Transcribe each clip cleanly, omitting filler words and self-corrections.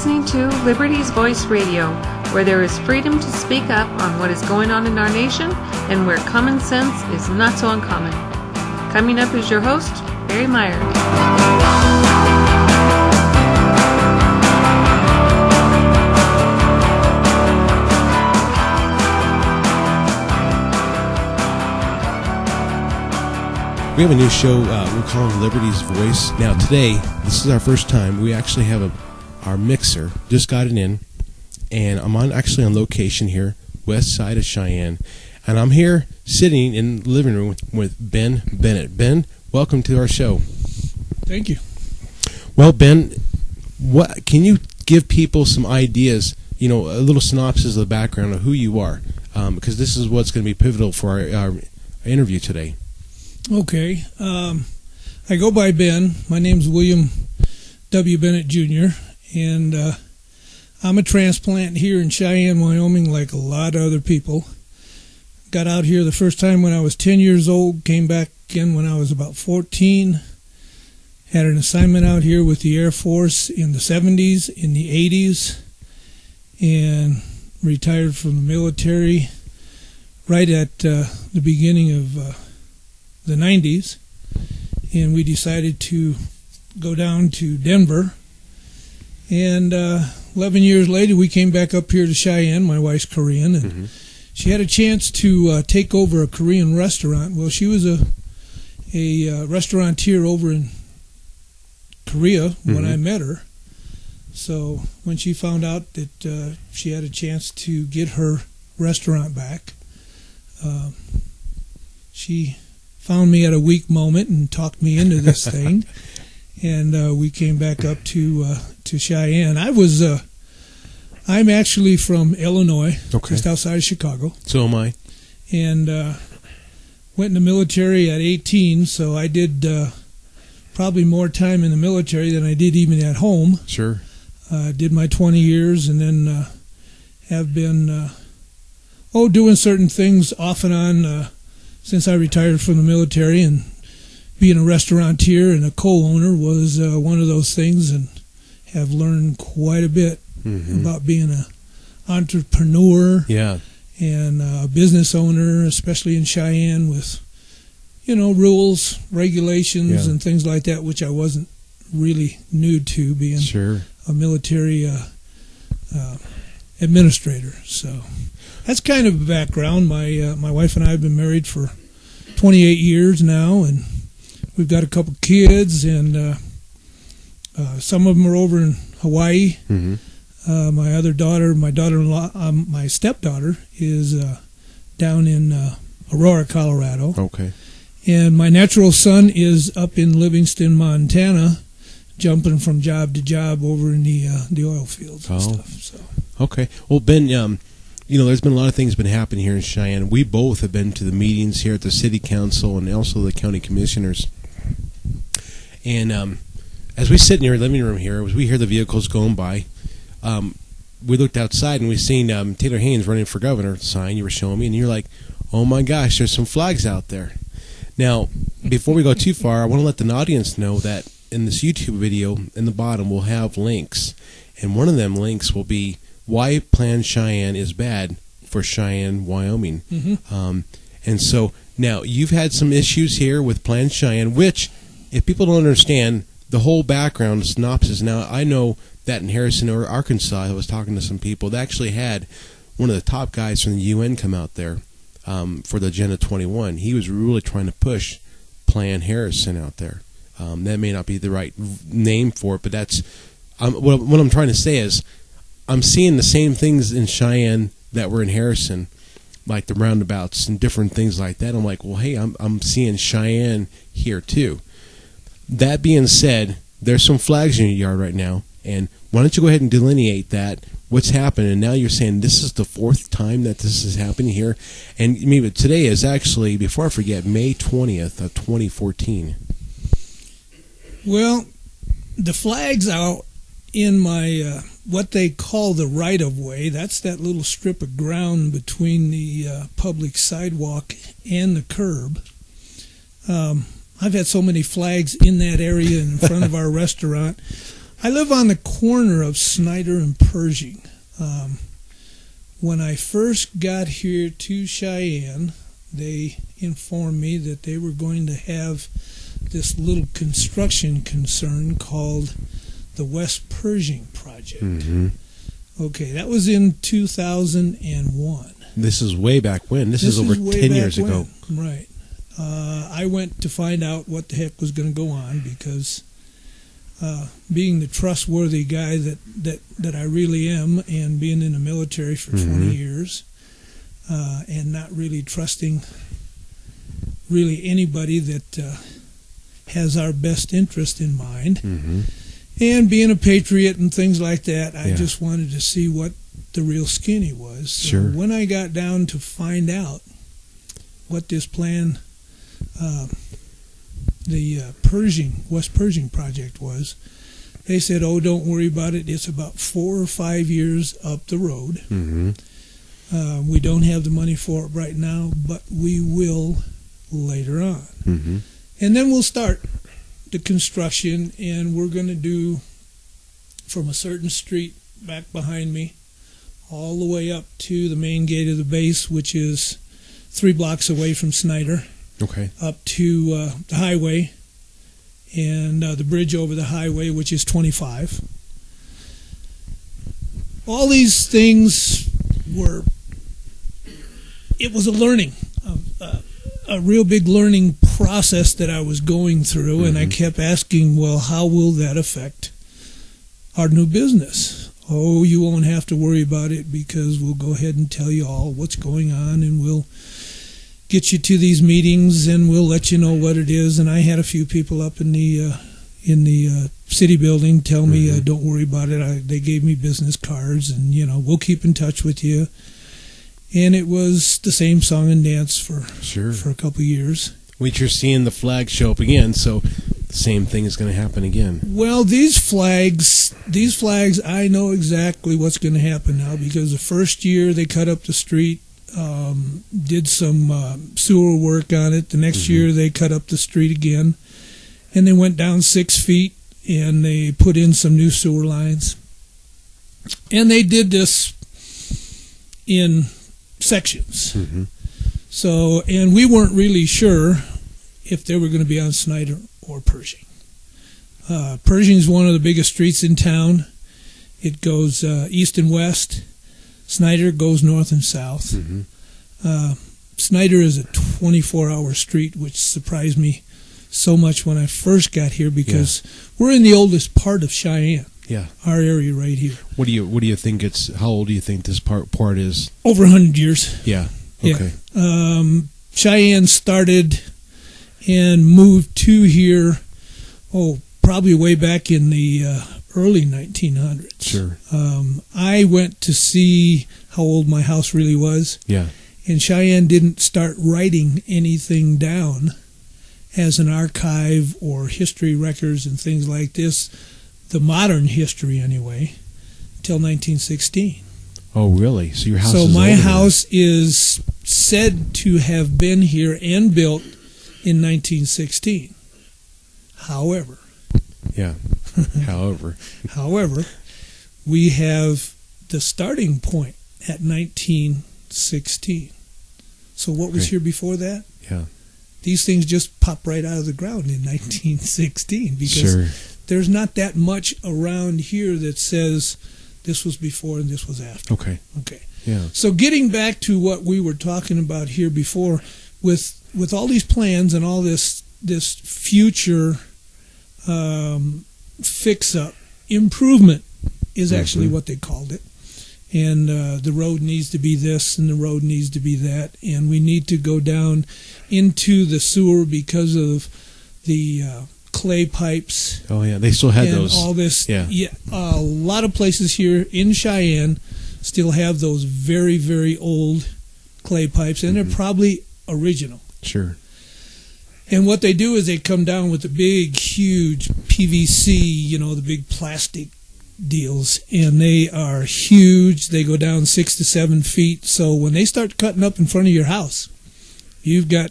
listening to Liberty's Voice Radio, where there is freedom to speak up on what is going on in our nation and where common sense is not so uncommon. Coming up is your host, Barry Meyer. We have a new show we're calling Liberty's Voice. Now today, this is our first time. We actually have our mixer, just got it in, and I'm actually on location here, west side of Cheyenne. And I'm here sitting in the living room with Ben Bennett. Ben, welcome to our show. Thank you. Well, Ben, what can you give people some ideas, a little synopsis of the background of who you are? Because this is what's going to be pivotal for our interview today. Okay. I go by Ben. My name's William W. Bennett, Jr., and I'm a transplant here in Cheyenne, Wyoming, like a lot of other people. Got out here the first time when I was 10 years old, came back again when I was about 14, had an assignment out here with the Air Force in the 70s, in the 80s, and retired from the military right at the beginning of the 90s, and we decided to go down to Denver, and 11 years later we came back up here to Cheyenne. My wife's Korean, and she had a chance to take over a Korean restaurant. Well, she was a restaurateur over in Korea when I met her, so when she found out that she had a chance to get her restaurant back, she found me at a weak moment and talked me into this thing, and we came back up to Cheyenne. I'm actually from Illinois, just outside of Chicago. So am I. And went in the military at 18, so I did probably more time in the military than I did even at home. Sure. Did my 20 years, and then have been doing certain things off and on since I retired from the military, and being a restaurateur and a co-owner was one of those things, and have learned quite a bit about being an entrepreneur and a business owner, especially in Cheyenne, with rules, regulations, and things like that, which I wasn't really new to, being a military administrator. So that's kind of the background. My wife and I have been married for 28 years now, and we've got a couple kids, and some of them are over in Hawaii. My other daughter, my daughter-in-law, my stepdaughter, is down in Aurora, Colorado. Okay. And my natural son is up in Livingston, Montana, jumping from job to job over in the oil fields and stuff. So. Okay. Well, Ben, there's been a lot of things been happening here in Cheyenne. We both have been to the meetings here at the city council and also the county commissioners. And as we sit in your living room here, as we hear the vehicles going by, we looked outside and we seen Taylor Haynes running for governor sign you were showing me, and you're like, oh my gosh, there's some flags out there. Now, before we go too far, I want to let the audience know that in this YouTube video, in the bottom, we'll have links. And one of them links will be why Plan Cheyenne is bad for Cheyenne, Wyoming. And so now you've had some issues here with Plan Cheyenne, which, if people don't understand the whole background synopsis, now I know that in Harrison or Arkansas, I was talking to some people that actually had one of the top guys from the UN come out there for the Agenda 21. He was really trying to push Plan Harrison out there. That may not be the right name for it, but that's what I'm trying to say is I'm seeing the same things in Cheyenne that were in Harrison, like the roundabouts and different things like that. I'm like, well, hey, I'm seeing Cheyenne here too. That being said, there's some flags in your yard right now, and why don't you go ahead and delineate that, what's happened, and now you're saying this is the fourth time that this is happening here, and maybe today is actually, before I forget, May 20th of 2014. Well, the flags out in my what they call the right-of-way, that's that little strip of ground between the public sidewalk and the curb. I've had so many flags in that area in front of our restaurant. I live on the corner of Snyder and Pershing. When I first got here to Cheyenne, they informed me that they were going to have this little construction concern called the West Pershing Project. Mm-hmm. Okay, that was in 2001. This is way back when. This is over 10 years ago. Right. I went to find out what the heck was going to go on because being the trustworthy guy that I really am, and being in the military for 20 years, and not really trusting really anybody that has our best interest in mind, and being a patriot and things like that, I just wanted to see what the real skinny was. So when I got down to find out what this plan, the West Pershing project was, they said, "Oh, don't worry about it. It's about 4 or 5 years up the road. We don't have the money for it right now, but we will later on. And then we'll start the construction, and we're going to do from a certain street back behind me all the way up to the main gate of the base, which is 3 blocks away from Snyder, up to the highway and the bridge over the highway, which is 25. All these things it was a real big learning process that I was going through, and I kept asking, well, how will that affect our new business? Oh, you won't have to worry about it because we'll go ahead and tell you all what's going on, and we'll get you to these meetings, and we'll let you know what it is. And I had a few people up in the city building tell me, don't worry about it. They gave me business cards, and we'll keep in touch with you. And it was the same song and dance for a couple of years. Which you're seeing the flag show up again, so the same thing is going to happen again. Well, these flags, I know exactly what's going to happen now, because the first year they cut up the street, did some sewer work on it. The next year they cut up the street again, and they went down 6 feet, and they put in some new sewer lines. And they did this in sections. So, and we weren't really sure if they were going to be on Snyder or Pershing. Pershing is one of the biggest streets in town. It goes east and west. Snyder goes north and south. Snyder is a 24-hour street, which surprised me so much when I first got here, because we're in the oldest part of Cheyenne. Our area right here. What do you think how old do you think this part is? Over 100 years. Okay. Cheyenne started and moved to here, probably way back in the early 1900s. I went to see how old my house really was. And Cheyenne didn't start writing anything down as an archive or history records and things like this, the modern history anyway, until 1916. Oh, really? So your house So is my older house is said to have been here and built in 1916. However. However, we have the starting point at 1916. So what was here before that? These things just pop right out of the ground in 1916, because there's not that much around here that says this was before and this was after. Okay. So getting back to what we were talking about here before, with all these plans and all this future fix-up, improvement is actually what they called it. And the road needs to be this and the road needs to be that, and we need to go down into the sewer because of the clay pipes. Oh yeah, they still had those. All this. A lot of places here in Cheyenne still have those very, very old clay pipes, and they're probably original. And what they do is they come down with the big, huge PVC, the big plastic deals, and they are huge. They go down 6 to 7 feet. So when they start cutting up in front of your house, you've got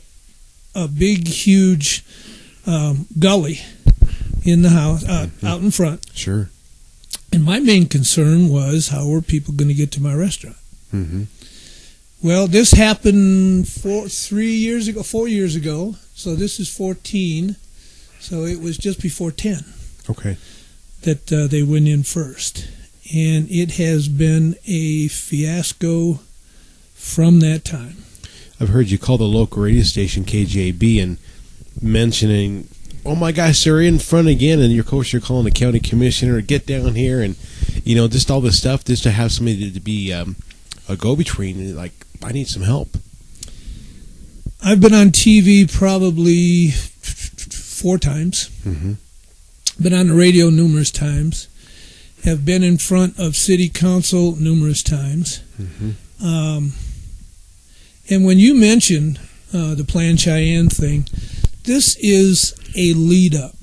a big, huge gully in the house, out in front. And my main concern was, how were people going to get to my restaurant? Mm-hmm. Well, this happened 4 years ago. So this is 14. So it was just before 10 Okay. that they went in first. And it has been a fiasco from that time. I've heard you call the local radio station KJB and mentioning, oh my gosh, they're in front again, and of course you're calling the county commissioner, get down here, and just all this stuff, just to have somebody to be a go-between. Like, I need some help. I've been on TV probably 4 times. Mm-hmm. Been on the radio numerous times. Have been in front of city council numerous times. Mm-hmm. And when you mention the Plan Cheyenne thing, this is a lead-up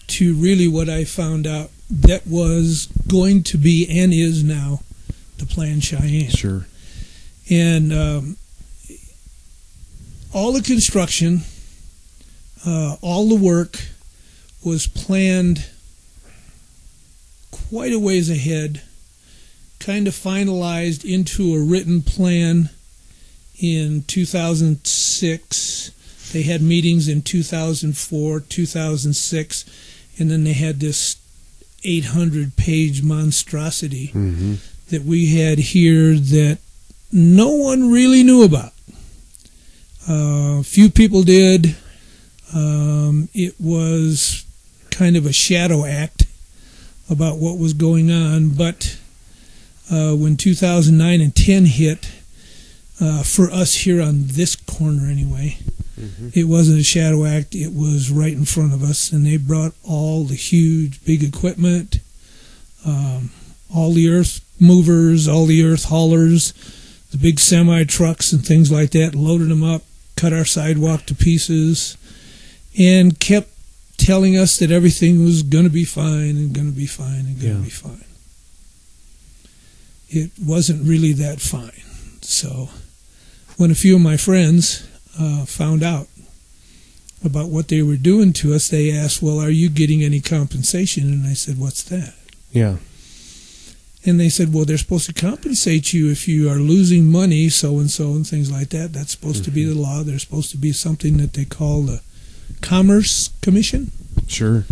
to really what I found out that was going to be and is now the Plan Cheyenne. Sure. And all the construction, all the work was planned quite a ways ahead, kind of finalized into a written plan in 2006. They had meetings in 2004, 2006, and then they had this 800-page monstrosity Mm-hmm. that we had here that no one really knew about. Few people did. It was kind of a shadow act about what was going on, but when 2009 and 10 hit, for us here on this corner anyway, Mm-hmm. it wasn't a shadow act. It was right in front of us, and they brought all the huge, big equipment, all the earth movers, all the earth haulers, the big semi-trucks and things like that, loaded them up, cut our sidewalk to pieces, and kept telling us that everything was going to be fine and going to be fine and going to be fine. It wasn't really that fine. So when a few of my friends found out about what they were doing to us, they asked, well, are you getting any compensation? And I said, what's that? Yeah. And they said, well, they're supposed to compensate you if you are losing money, so-and-so, and things like that. That's supposed to be the law. There's supposed to be something that they call the Commerce Commission. Sure.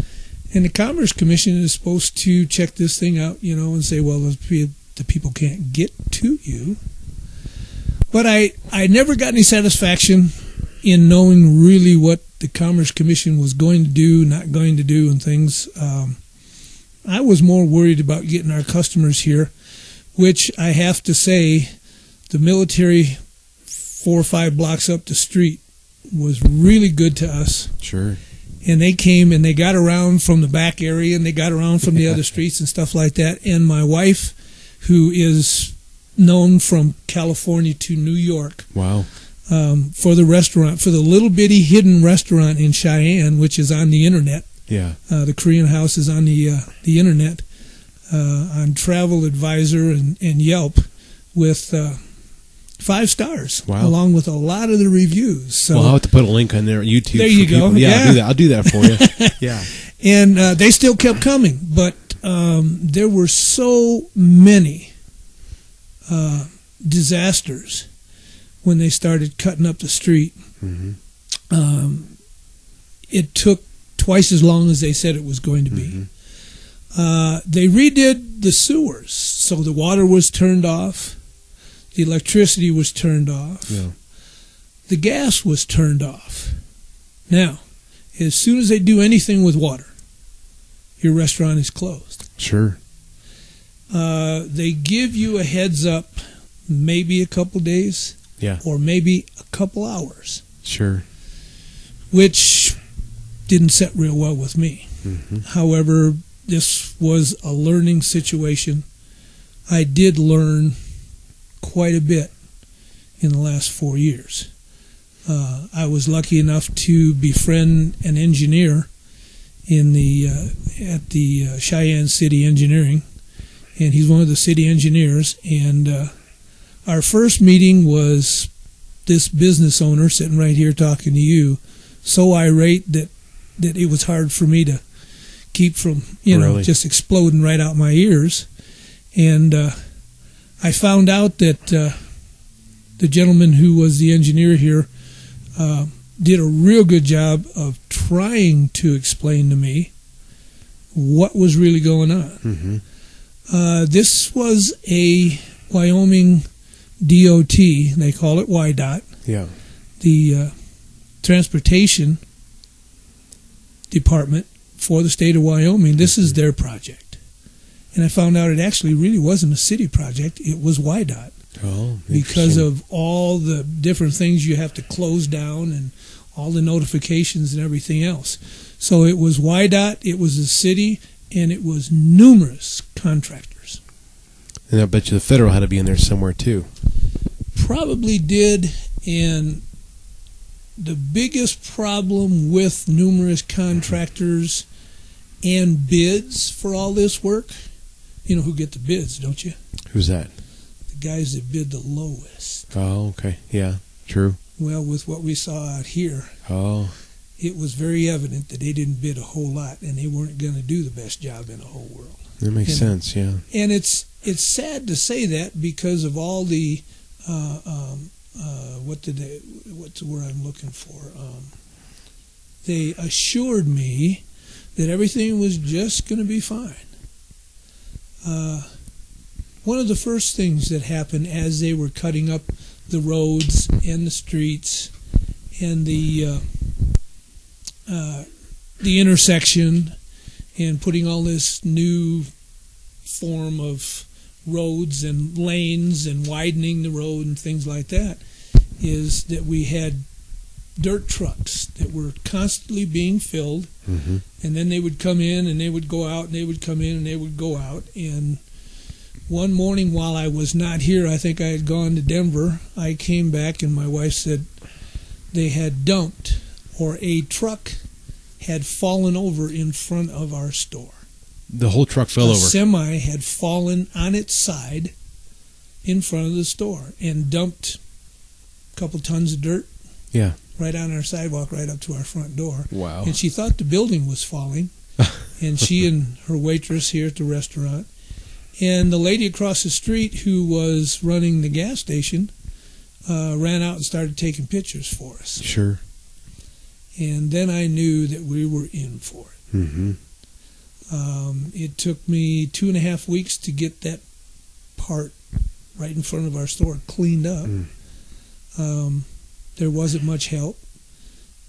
And the Commerce Commission is supposed to check this thing out, and say, well, the people can't get to you. But I never got any satisfaction in knowing really what the Commerce Commission was going to do, not going to do, and things. I was more worried about getting our customers here, which I have to say, the military 4 or 5 blocks up the street was really good to us. Sure. And they came and they got around from the back area and they got around from the other streets and stuff like that. And my wife, who is known from California to New York, Wow. For the restaurant, for the little bitty hidden restaurant in Cheyenne, which is on the internet. Yeah. The Korean House is on the internet, on Travel Advisor and Yelp, with 5 stars, Wow. along with a lot of the reviews. So Well, I'll have to put a link on there, YouTube. There you for people. go. Yeah. I'll do that for you. Yeah. and they still kept coming, but there were so many disasters when they started cutting up the street. Mm-hmm. It took twice as long as they said it was going to be. Mm-hmm. They redid the sewers, so the water was turned off, the electricity was turned off, Yeah. the gas was turned off. Now, as soon as they do anything with water, your restaurant is closed. Sure. They give you a heads up, maybe a couple days, Yeah. or maybe a couple hours, Sure. which didn't set real well with me. Mm-hmm. However, this was a learning situation. I did learn quite a bit in the last 4 years. I was lucky enough to befriend an engineer in at the Cheyenne City Engineering, and he's one of the city engineers. And our first meeting was this business owner sitting right here talking to you, so irate that it was hard for me to keep from, Really? just exploding right out my ears. And I found out that the gentleman who was the engineer here did a real good job of trying to explain to me what was really going on. Mm-hmm. This was a Wyoming DOT, they call it YDOT, Yeah. the Transportation Department for the state of Wyoming. This is their project. And I found out it actually really wasn't a city project, it was YDOT. Oh, Because of all the different things you have to close down and all the notifications and everything else. So it was YDOT, it was the city, and it was numerous contractors. And I bet you the federal had to be in there somewhere too. Probably did, and the biggest problem with numerous contractors and bids for all this work, you know who get the bids, don't you? Who's that? The guys that bid the lowest. Oh, okay. Yeah, true. Well, with what we saw out here, Oh, it was very evident that they didn't bid a whole lot, and they weren't going to do the best job in the whole world. that makes sense, yeah. And it's sad to say that because of all the what's the word I'm looking for? They assured me that everything was just going to be fine. One of the first things that happened as they were cutting up the roads and the streets and the intersection and putting all this new form of roads and lanes and widening the road and things like that, is that we had dirt trucks that were constantly being filled, Mm-hmm. and then they would come in and they would go out, and they would come in and they would go out. And one morning while I was not here, I think I had gone to Denver, I came back and my wife said they had dumped, or a truck had fallen over in front of our store. The whole truck fell A over. semi had fallen on its side in front of the store and dumped a couple tons of dirt Yeah. right on our sidewalk right up to our front door. Wow. And she thought the building was falling, and she and her waitress here at the restaurant, and the lady across the street who was running the gas station ran out and started taking pictures for us. Sure. And then I knew that we were in for it. Mm-hmm. It took me 2.5 weeks to get that part right in front of our store cleaned up. There wasn't much help.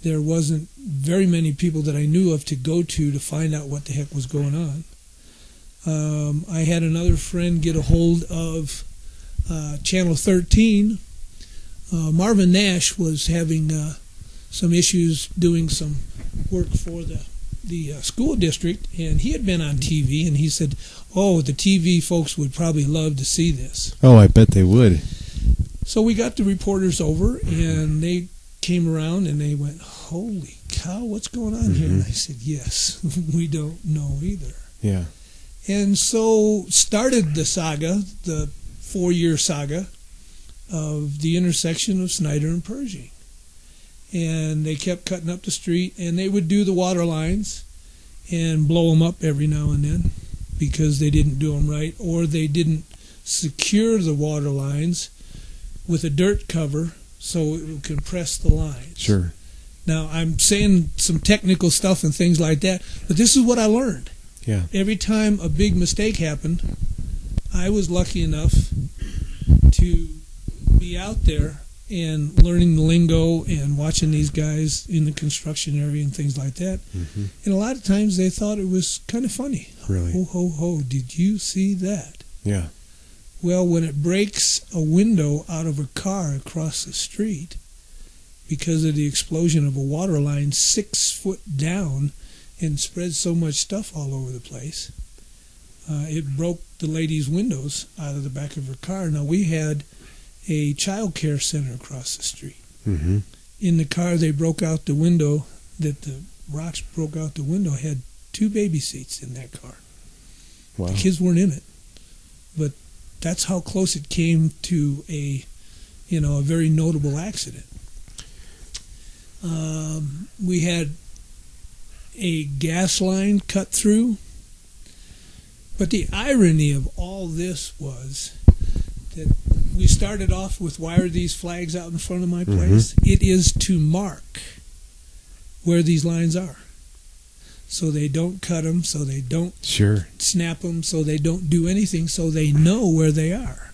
There wasn't very many people that I knew of to go to find out what the heck was going on. I had another friend get a hold of Channel 13. Marvin Nash was having some issues doing some work for the school district, and he had been on TV, and he said, oh, the TV folks would probably love to see this. Oh, I bet they would. So we got the reporters over, and they came around, and they went, holy cow, what's going on here? And I said, yes, we don't know either. Yeah. And so started the saga, the 4-year saga of the intersection of Snyder and Pershing. And they kept cutting up the street, and they would do the water lines and blow them up every now and then because they didn't do them right, or they didn't secure the water lines with a dirt cover so it would compress the lines. Sure. Now, I'm saying some technical stuff and things like that, but this is what I learned. Yeah. Every time a big mistake happened, I was lucky enough to be out there and learning the lingo and watching these guys in the construction area and things like that. Mm-hmm. And a lot of times they thought it was kind of funny. Really? Ho, ho, ho, did you see that? Yeah. Well, when it breaks a window out of a car across the street because of the explosion of a water line 6 foot down and spread so much stuff all over the place, it broke the lady's windows out of the back of her car. Now, we had a child care center across the street. Mm-hmm. In the car, they broke out the window, that the rocks broke out the window, had 2 baby seats in that car. Wow. The kids weren't in it. But that's how close it came to a very notable accident. We had a gas line cut through. But the irony of all this was that we started off with, why are these flags out in front of my place? It is to mark where these lines are, so they don't cut them, so they don't snap them, so they don't do anything, so they know where they are.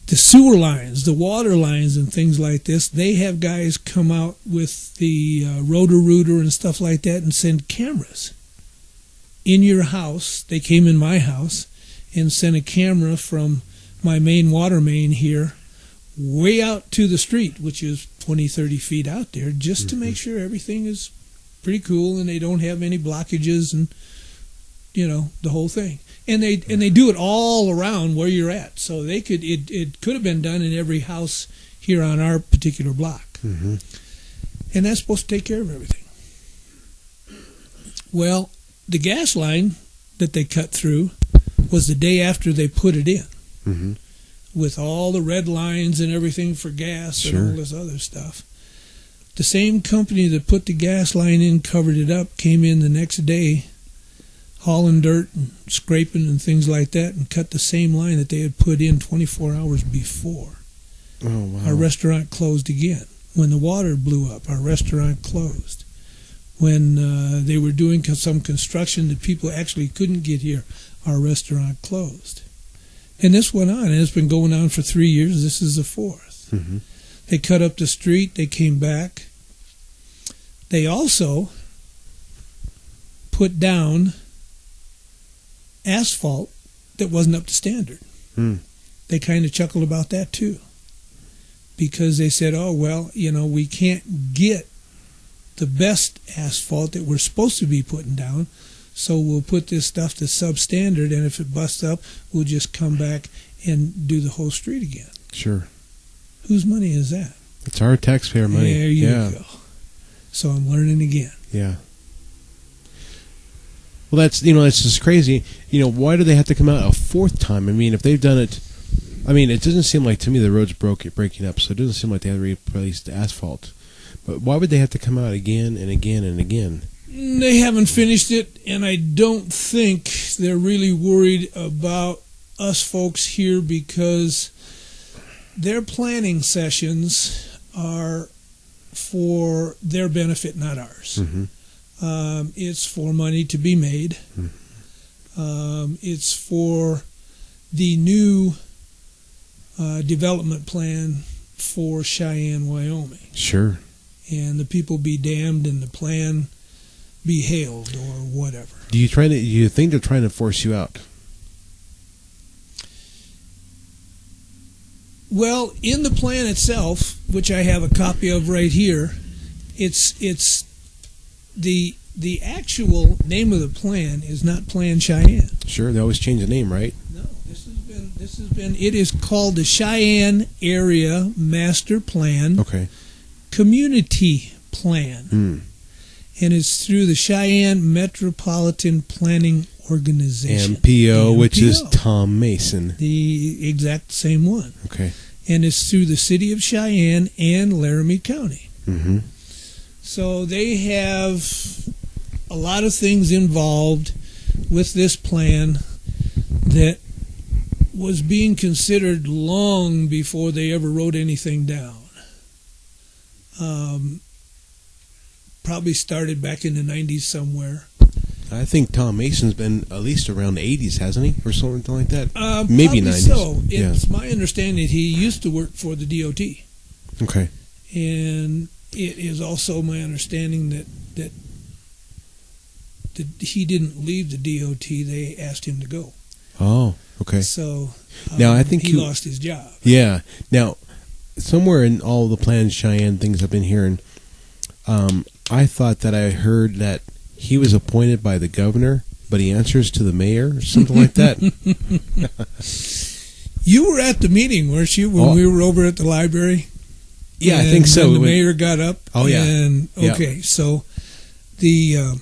The sewer lines, the water lines and things like this, they have guys come out with the Roto-Rooter and stuff like that and send cameras in your house. They came in my house and sent a camera from my main water main here way out to the street, which is 20, 30 feet out there, just to make sure everything is pretty cool and they don't have any blockages and, the whole thing. And they do it all around where you're at. So it could have been done in every house here on our particular block. And that's supposed to take care of everything. Well, the gas line that they cut through was the day after they put it in, with all the red lines and everything for gas and all this other stuff. The same company that put the gas line in, covered it up, came in the next day, hauling dirt and scraping and things like that, and cut the same line that they had put in 24 hours before. Oh, wow. Our restaurant closed again. When the water blew up, our restaurant closed. When they were doing some construction that people actually couldn't get here, our restaurant closed. And this went on, and it's been going on for 3 years. This is the fourth. They cut up the street. They came back. They also put down asphalt that wasn't up to standard. They kind of chuckled about that too, because they said, oh, well, we can't get the best asphalt that we're supposed to be putting down, so we'll put this stuff to substandard, and if it busts up, we'll just come back and do the whole street again. Sure. Whose money is that? It's our taxpayer money. There you go. So I'm learning again. Yeah. Well, that's just crazy. Why do they have to come out a fourth time? I mean, if they've done it, it doesn't seem like, to me, the road's breaking up, so it doesn't seem like they have replaced the asphalt. But why would they have to come out again and again and again? They haven't finished it, and I don't think they're really worried about us folks here, because their planning sessions are for their benefit, not ours. It's for money to be made. It's for the new development plan for Cheyenne, Wyoming. Sure. And the people be damned and the plan be hailed, or whatever. Do you think they're trying to force you out? Well, in the plan itself, which I have a copy of right here, it's the actual name of the plan is not Plan Cheyenne. Sure, they always change the name, right? No, it is called the Cheyenne Area Master Plan. Okay. Community Plan. And it's through the Cheyenne Metropolitan Planning Organization. MPO, which is Tom Mason. The exact same one. Okay. And it's through the city of Cheyenne and Laramie County. So they have a lot of things involved with this plan that was being considered long before they ever wrote anything down. Probably started back in the 90s somewhere. I think Tom Mason's been at least around the 80s, hasn't he? Or something like that? Maybe 90s. So. It's my understanding he used to work for the DOT. Okay. And it is also my understanding that he didn't leave the DOT. They asked him to go. Oh, okay. So now I think he lost his job. Yeah. Now, somewhere in all the Plan Cheyenne things I've been hearing, I thought that I heard that he was appointed by the governor, but he answers to the mayor or something like that. You were at the meeting, weren't you, when we were over at the library? Yeah, I think so. And the mayor got up. Oh, yeah. And, okay, so the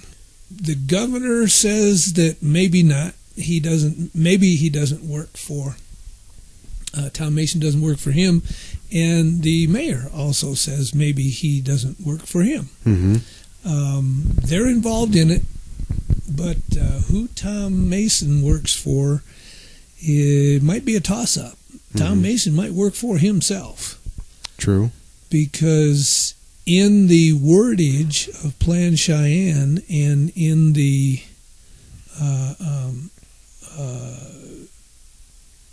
governor says that maybe not. Maybe he doesn't work for Tom Mason, doesn't work for him, and the mayor also says maybe he doesn't work for him. They're involved in it, but who Tom Mason works for, it might be a toss-up. Tom Mason might work for himself. True. Because in the wordage of Plan Cheyenne and in the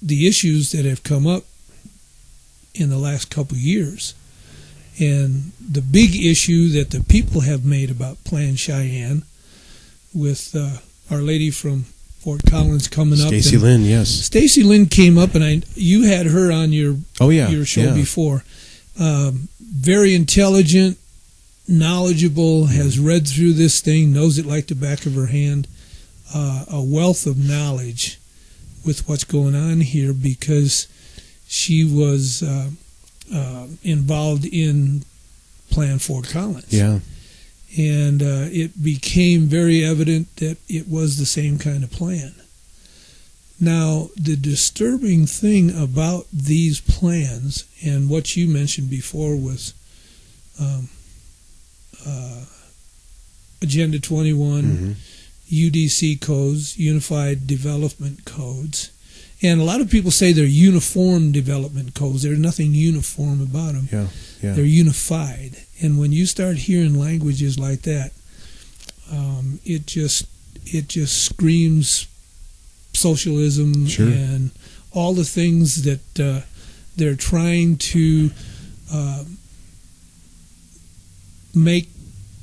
issues that have come up in the last couple of years, and the big issue that the people have made about Plan Cheyenne with Our Lady from Fort Collins coming up. Stacy Lynn, yes. Stacy Lynn came up, and you had her on your show before. Very intelligent, knowledgeable, has read through this thing, knows it like the back of her hand. A wealth of knowledge with what's going on here, because she was involved in Plan Fort Collins. Yeah. And it became very evident that it was the same kind of plan. Now, the disturbing thing about these plans, and what you mentioned before was Agenda 21, UDC codes, Unified Development Codes, and a lot of people say they're uniform development codes. There's nothing uniform about them. Yeah. They're unified. And when you start hearing languages like that, it just screams socialism. Sure. And all the things that they're trying to make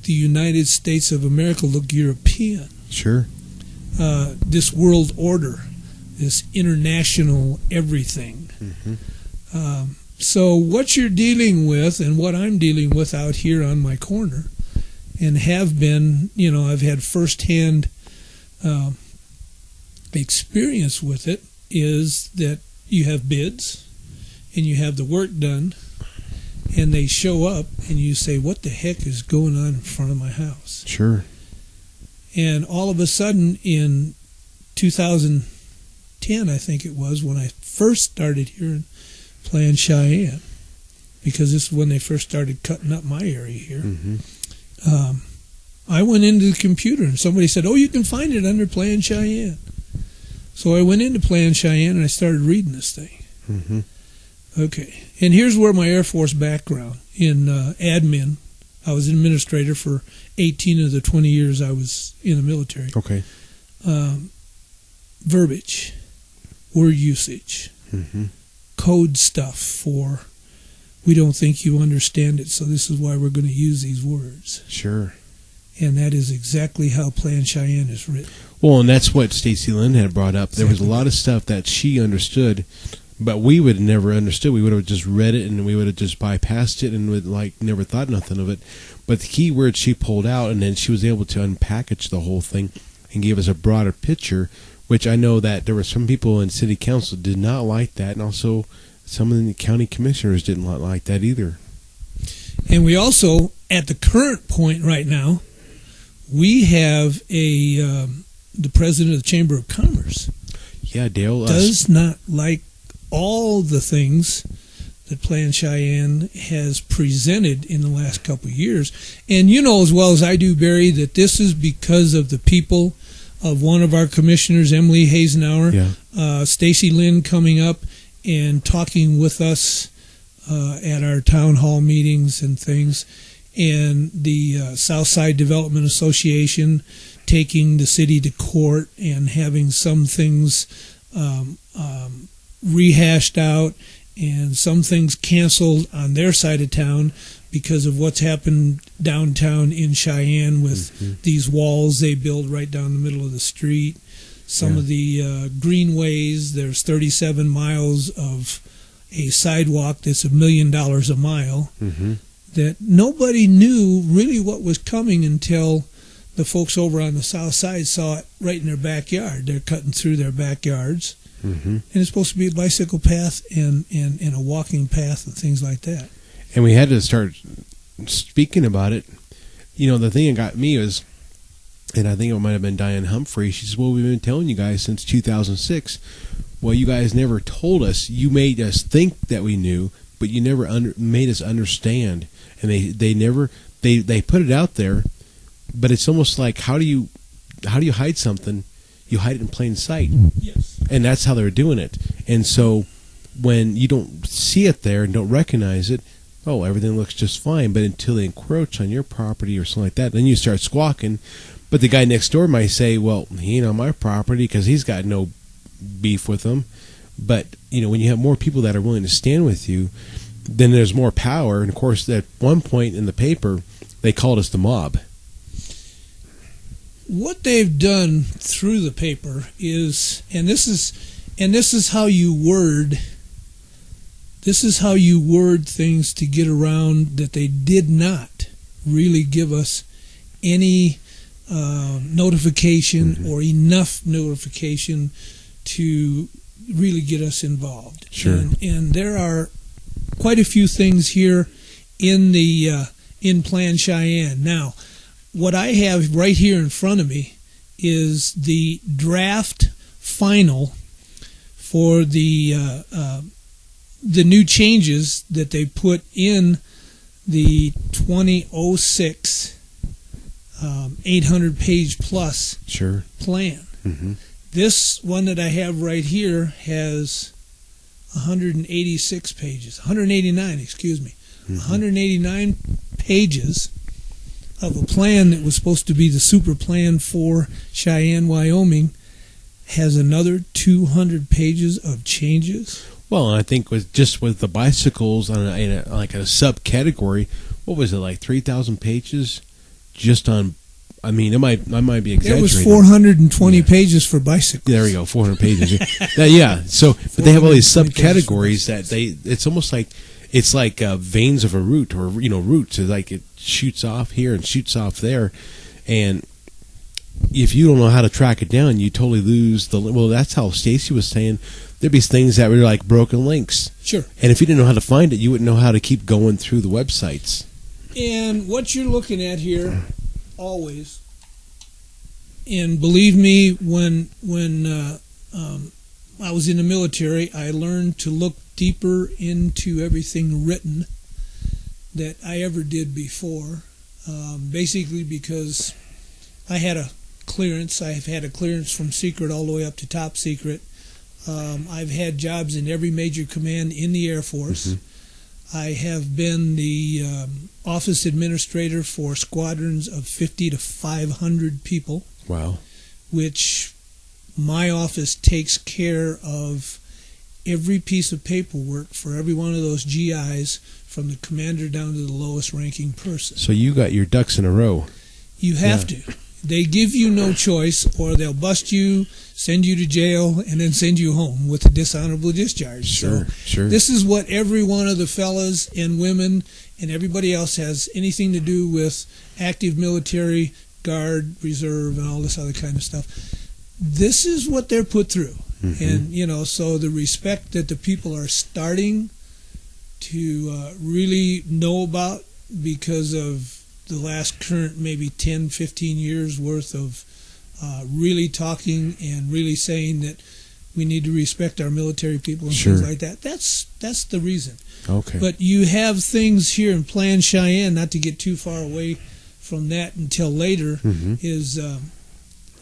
the United States of America look European. Sure. This world order, this international everything. So what you're dealing with, and what I'm dealing with out here on my corner, and have been, I've had firsthand experience with it, is that you have bids, and you have the work done, and they show up, and you say, what the heck is going on in front of my house? Sure. And all of a sudden, in 2010, I think it was, when I first started hearing Plan Cheyenne, because this is when they first started cutting up my area here. I went into the computer and somebody said, you can find it under Plan Cheyenne. So I went into Plan Cheyenne and I started reading this thing. Okay, and here's where my Air Force background in admin. I was an administrator for 18 of the 20 years I was in the military. Okay. Verbiage, word usage, code stuff for, we don't think you understand it, so this is why we're going to use these words. Sure. And that is exactly how Plan Cheyenne is written. Well, and that's what Stacy Lynn had brought up. There was a lot of stuff that she understood, but we would have never understood. We would have just read it and we would have just bypassed it and would never thought nothing of it. But the key words she pulled out, and then she was able to unpackage the whole thing and give us a broader picture, which I know that there were some people in city council did not like that, and also some of the county commissioners didn't like that either. And we also, at the current point right now, we have the president of the Chamber of Commerce. Yeah, Dale does not like all the things that Plan Cheyenne has presented in the last couple of years. And you know as well as I do, Barry, that this is because of the people of one of our commissioners, Emily Hasenauer, Stacy Lynn coming up and talking with us at our town hall meetings and things, and the Southside Development Association taking the city to court and having some things rehashed out and some things canceled on their side of town because of what's happened downtown in Cheyenne with these walls they build right down the middle of the street. Some of the greenways, there's 37 miles of a sidewalk that's $1 million a mile that nobody knew really what was coming until the folks over on the south side saw it right in their backyard. They're cutting through their backyards. And it's supposed to be a bicycle path and a walking path and things like that. And we had to start speaking about it. You know, the thing that got me was, and I think it might have been Diane Humphrey, she says, well, we've been telling you guys since 2006. Well, you guys never told us. You made us think that we knew, but you never made us understand. And they put it out there, but it's almost like how do you hide something? You hide it in plain sight. Yes. And that's how they're doing it. And so when you don't see it there and don't recognize it, oh, everything looks just fine. But until they encroach on your property or something like that, then you start squawking. But the guy next door might say, well, he ain't on my property because he's got no beef with them. But, when you have more people that are willing to stand with you, then there's more power. And, of course, at one point in the paper, they called us the mob. What they've done through the paper is, and this is how you word things to get around that they did not really give us any notification or enough notification to really get us involved. Sure. And there are quite a few things here in the in Plan Cheyenne. Now, what I have right here in front of me is the draft final for the new changes that they put in the 2006 800-page plus plan. Mm-hmm. This one that I have right here has 186 pages, 189, excuse me, 189 pages of a plan that was supposed to be the super plan for Cheyenne, Wyoming, has another 200 pages of changes. Well, I think with the bicycles on a subcategory, what was it, like 3,000 pages just on? I mean, I might be exaggerating. It was 420 pages for bicycles. There we go, 400 pages. Yeah. So, but they have all these subcategories that it's almost like it's like veins of a root, or roots. It's like it shoots off here and shoots off there, and if you don't know how to track it down, you totally lose the. Well, that's how Stacy was saying. There'd be things that were like broken links. Sure. And if you didn't know how to find it, you wouldn't know how to keep going through the websites. And what you're looking at here, always, and believe me, when I was in the military, I learned to look deeper into everything written that I ever did before. Basically because I had a clearance. I've had a clearance from secret all the way up to top secret. I've had jobs in every major command in the Air Force. Mm-hmm. I have been the office administrator for squadrons of 50 to 500 people. Wow. Which my office takes care of every piece of paperwork for every one of those GIs, from the commander down to the lowest ranking person. So you got your ducks in a row. You have to. They give you no choice, or they'll bust you, send you to jail, and then send you home with a dishonorable discharge. Sure. This is what every one of the fellas and women and everybody else has anything to do with active military, Guard, Reserve, and all this other kind of stuff. This is what they're put through. Mm-hmm. And, so the respect that the people are starting to really know about because of the last current maybe 10, 15 years worth of really talking and really saying that we need to respect our military people and things like that. That's the reason. Okay. But you have things here in Plan Cheyenne, not to get too far away from that until later, is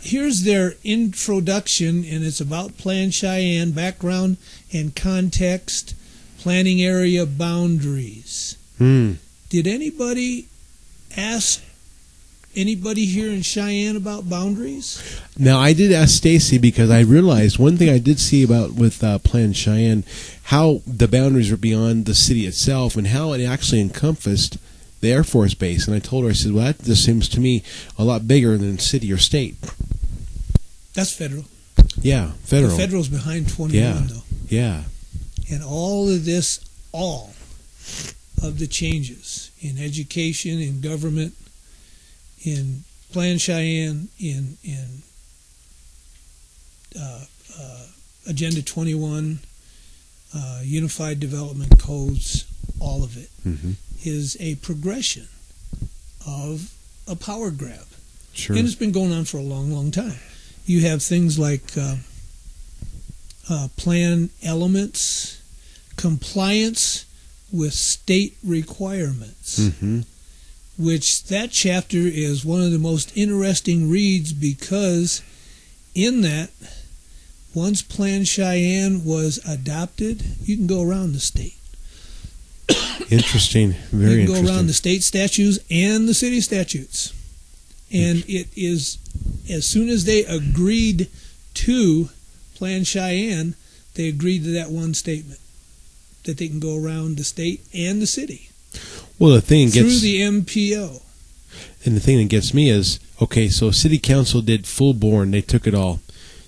here's their introduction, and it's about Plan Cheyenne, background and context, planning area boundaries. Did anybody ask anybody here in Cheyenne about boundaries? Now, I did ask Stacy because I realized one thing I did see about with Plan Cheyenne, how the boundaries were beyond the city itself and how it actually encompassed the Air Force Base. And I told her, I said, well, that just seems to me a lot bigger than city or state. That's federal. Yeah, federal. The federal's behind 21, though. Yeah. And all of this, all of the changes in education, in government, in Plan Cheyenne, in Agenda 21, Unified Development Codes, all of it is a progression of a power grab. Sure. And it's been going on for a long, long time. You have things like plan elements, compliance with state requirements. which that chapter is one of the most interesting reads, because in that, once Plan Cheyenne was adopted, you can go around the state. Interesting. Very interesting. You can go around the state statutes and the city statutes. And it is, as soon as they agreed to Plan Cheyenne, they agreed to that one statement, that they can go around the state and the city. Well, the thing through the MPO. And the thing that gets me is, okay, so city council did full bore and they took it all.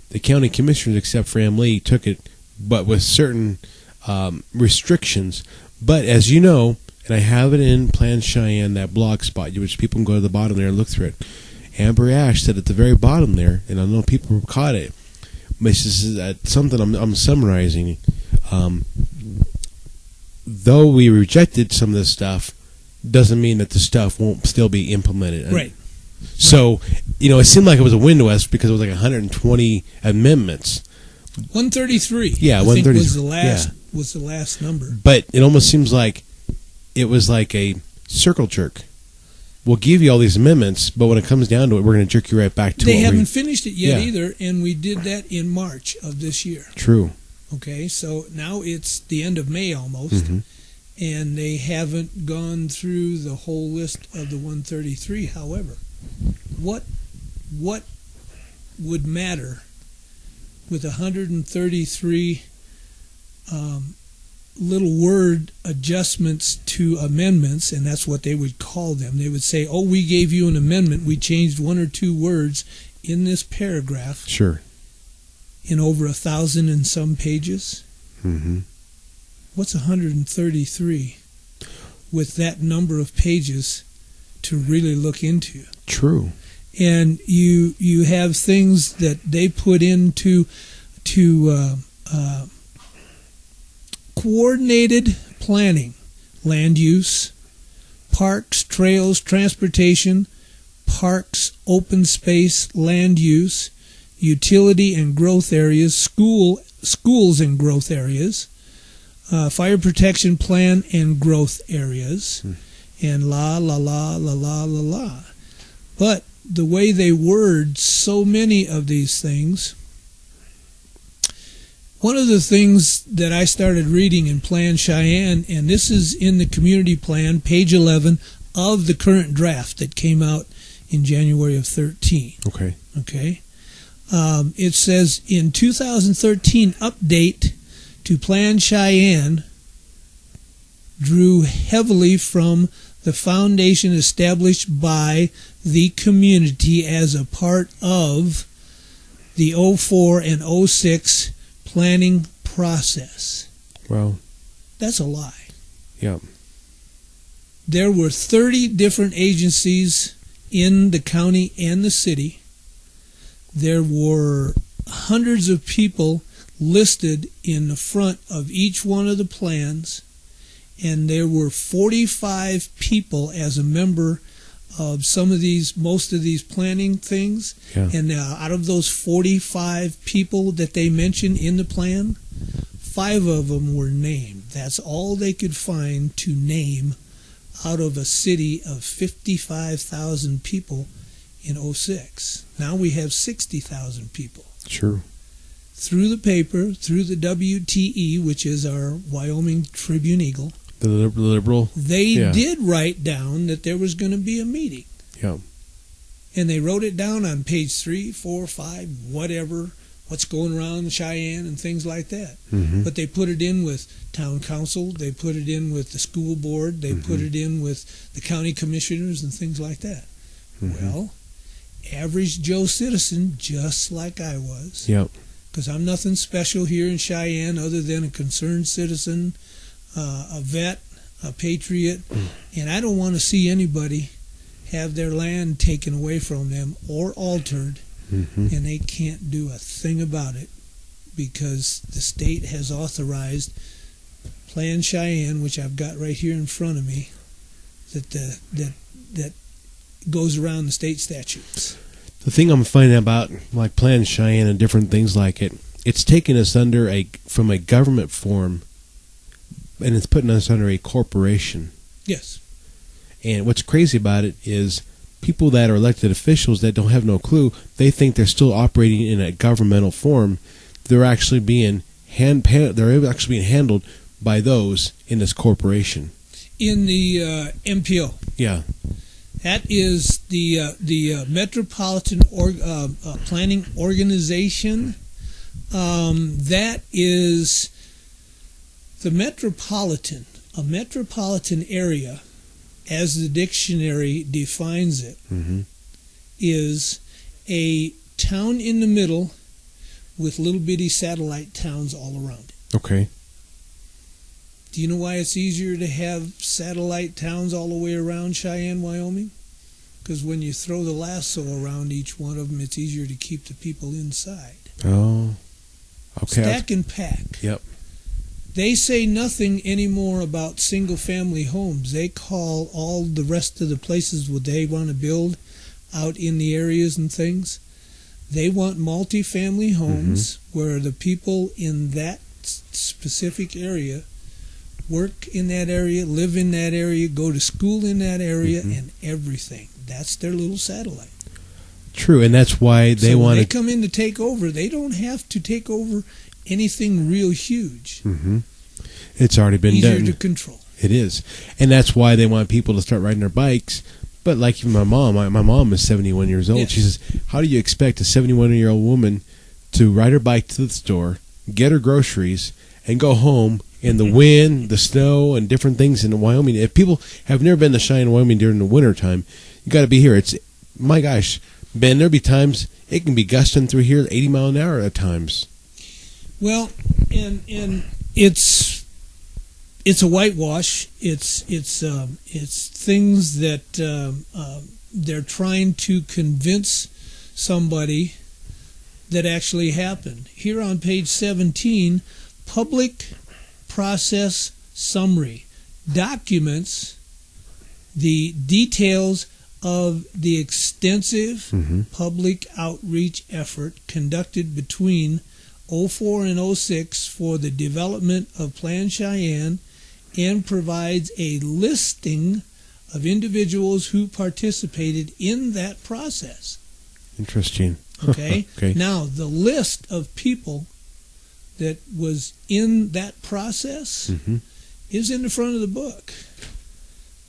The county commissioners, except for Am Lee, took it, but with certain restrictions. But as you know, and I have it in Plan Cheyenne, that blog spot, which people can go to the bottom there and look through it. Amber Ash said at the very bottom there, and I know people caught it, but this is something I'm summarizing. Though we rejected some of this stuff, doesn't mean that the stuff won't still be implemented. Right. So, it seemed like it was a win to us because it was like 120 amendments. 133. Yeah, 133 was the last number. But it almost seems like it was like a circle jerk. We'll give you all these amendments, but when it comes down to it, we're going to jerk you right back to They haven't finished it yet either, and we did that in March of this year. True. Okay, so now it's the end of May almost, and they haven't gone through the whole list of the 133. However, what would matter with 133 little word adjustments to amendments, and that's what they would call them. They would say, oh, we gave you an amendment. We changed one or two words in this paragraph. Sure. In over 1,000 and some pages. Mm-hmm. What's 133 with that number of pages to really look into? True. And you have things that they put into coordinated planning, land use, parks, trails, transportation, parks, open space, land use, utility and growth areas, schools and growth areas, fire protection plan and growth areas, and la. But the way they word so many of these things, one of the things that I started reading in Plan Cheyenne, and this is in the community plan, page 11 of the current draft that came out in January of 13. Okay. It says, in 2013 update to Plan Cheyenne, drew heavily from the foundation established by the community as a part of the 04 and 06 planning process. Well, that's a lie. Yeah. There were 30 different agencies in the county and the city. There were hundreds of people listed in the front of each one of the plans, and there were 45 people as a member of most of these planning things. Yeah. And out of those 45 people that they mentioned in the plan, 5 of them were named. That's all they could find to name out of a city of 55,000 people in 06. Now we have 60,000 people. Sure. Through the paper, through the WTE, which is our Wyoming Tribune Eagle, the liberal, they did write down that there was going to be a meeting. Yeah. And they wrote it down on page 3, 4, 5, whatever, what's going around in Cheyenne and things like that. Mm-hmm. But they put it in with town council, they put it in with the school board, they put it in with the county commissioners and things like that. Mm-hmm. Well, average Joe citizen, just like I was, because I'm nothing special here in Cheyenne other than a concerned citizen, a vet, a patriot, and I don't want to see anybody have their land taken away from them or altered, and they can't do a thing about it because the state has authorized Plan Cheyenne, which I've got right here in front of me, that goes around the state statutes. The thing I'm finding about like Plan Cheyenne and different things like it, it's taken us from a government form, and it's putting us under a corporation. Yes. And what's crazy about it is people that are elected officials that don't have no clue, they think they're still operating in a governmental form. They're actually being handled by those in this corporation. In the MPO. Yeah. That is the Metropolitan Planning Organization. That is the metropolitan. A metropolitan area, as the dictionary defines it, is a town in the middle with little bitty satellite towns all around it. Okay. Do you know why it's easier to have satellite towns all the way around Cheyenne, Wyoming? Because when you throw the lasso around each one of them, it's easier to keep the people inside. Oh. Okay. Stack and pack. Yep. They say nothing anymore about single-family homes. They call all the rest of the places where they want to build out in the areas and things, they want multi-family homes where the people in that specific area work in that area, live in that area, go to school in that area, and everything. That's their little satellite. True, and that's why they want to... When they come in to take over, they don't have to take over anything real huge. It's already been done. Easier to control. It is. And that's why they want people to start riding their bikes. But like even my mom is 71 years old. Yes. She says, how do you expect a 71-year-old woman to ride her bike to the store, get her groceries, and go home in the wind, the snow, and different things in Wyoming? If people have never been to Cheyenne, Wyoming during the wintertime, you got to be here. It's, my gosh, Ben, there'll be times it can be gusting through here 80 mile an hour at times. Well, and it's a whitewash. It's things that they're trying to convince somebody that actually happened. Here on page 17, public process summary documents the details of the extensive public outreach effort conducted between 04 and 06 for the development of Plan Cheyenne, and provides a listing of individuals who participated in that process. Interesting. Okay? Okay. Now, the list of people that was in that process is in the front of the book.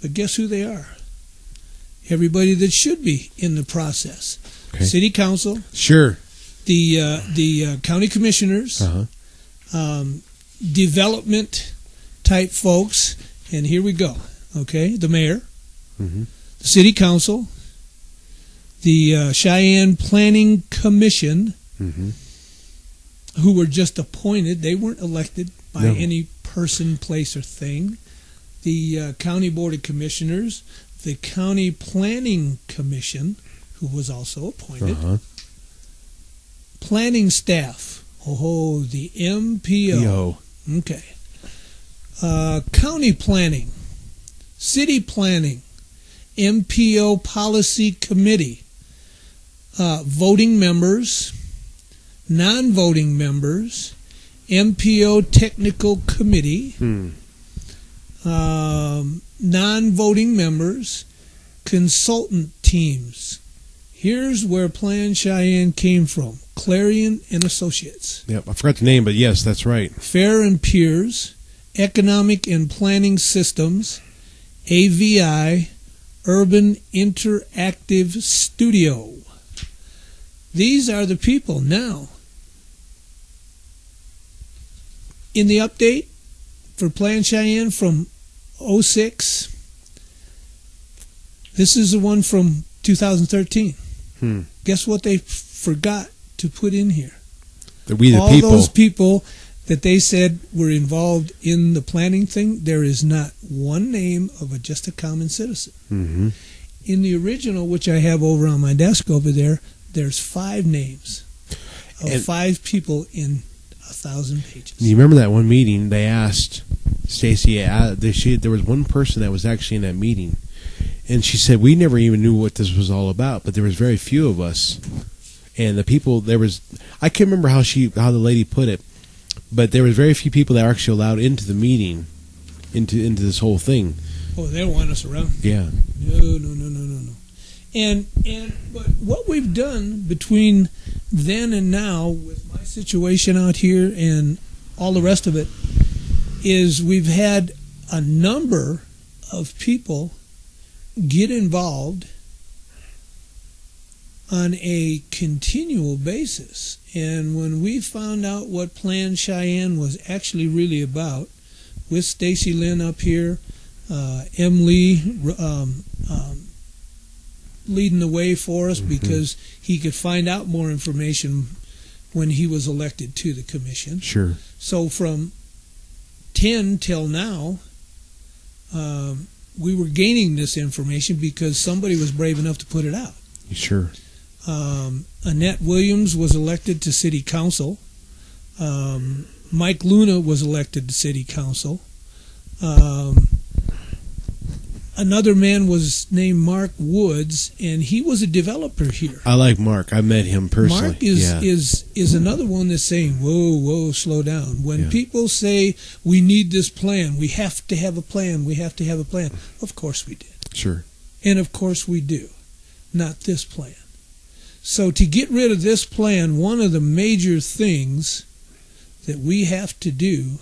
But guess who they are? Everybody that should be in the process. Okay. City Council. Sure. The county commissioners, development type folks, and here we go. Okay, the mayor, the city council, the Cheyenne Planning Commission, who were just appointed. They weren't elected by any person, place, or thing. The county board of commissioners, the county planning commission, who was also appointed. Planning staff. The MPO. Okay. County planning, city planning, MPO policy committee, voting members, non-voting members, MPO technical committee, non-voting members, consultant teams. Here's where Plan Cheyenne came from. Clarion and Associates. Yep, I forgot the name, but yes, that's right. Fair and Peers, Economic and Planning Systems, AVI, Urban Interactive Studio. These are the people. Now, in the update for Plan Cheyenne from 06, this is the one from 2013. Guess what they forgot to put in here? All those people that they said were involved in the planning thing, there is not one name of just a common citizen. In the original, which I have over on my desk over there, there's 5 names of 5 people in 1,000 pages. You remember that one meeting they asked Stacy? There was one person that was actually in that meeting, and she said we never even knew what this was all about, but there was very few of us. And the people, I can't remember how the lady put it, but there was very few people that were actually allowed into the meeting, into this whole thing. Oh, they don't want us around. Yeah. No. But what we've done between then and now with my situation out here and all the rest of it is we've had a number of people get involved on a continual basis. And when we found out what Plan Cheyenne was actually really about, with Stacy Lynn up here, M. Lee leading the way for us because he could find out more information when he was elected to the commission. Sure. So from 10 till now, we were gaining this information because somebody was brave enough to put it out. Sure. Annette Williams was elected to city council. Mike Luna was elected to city council. Another man was named Mark Woods, and he was a developer here. I like Mark. I met him personally. Mark is another one that's saying, whoa, slow down. When people say, we need this plan, we have to have a plan, of course we did. Sure. And of course we do. Not this plan. So to get rid of this plan, one of the major things that we have to do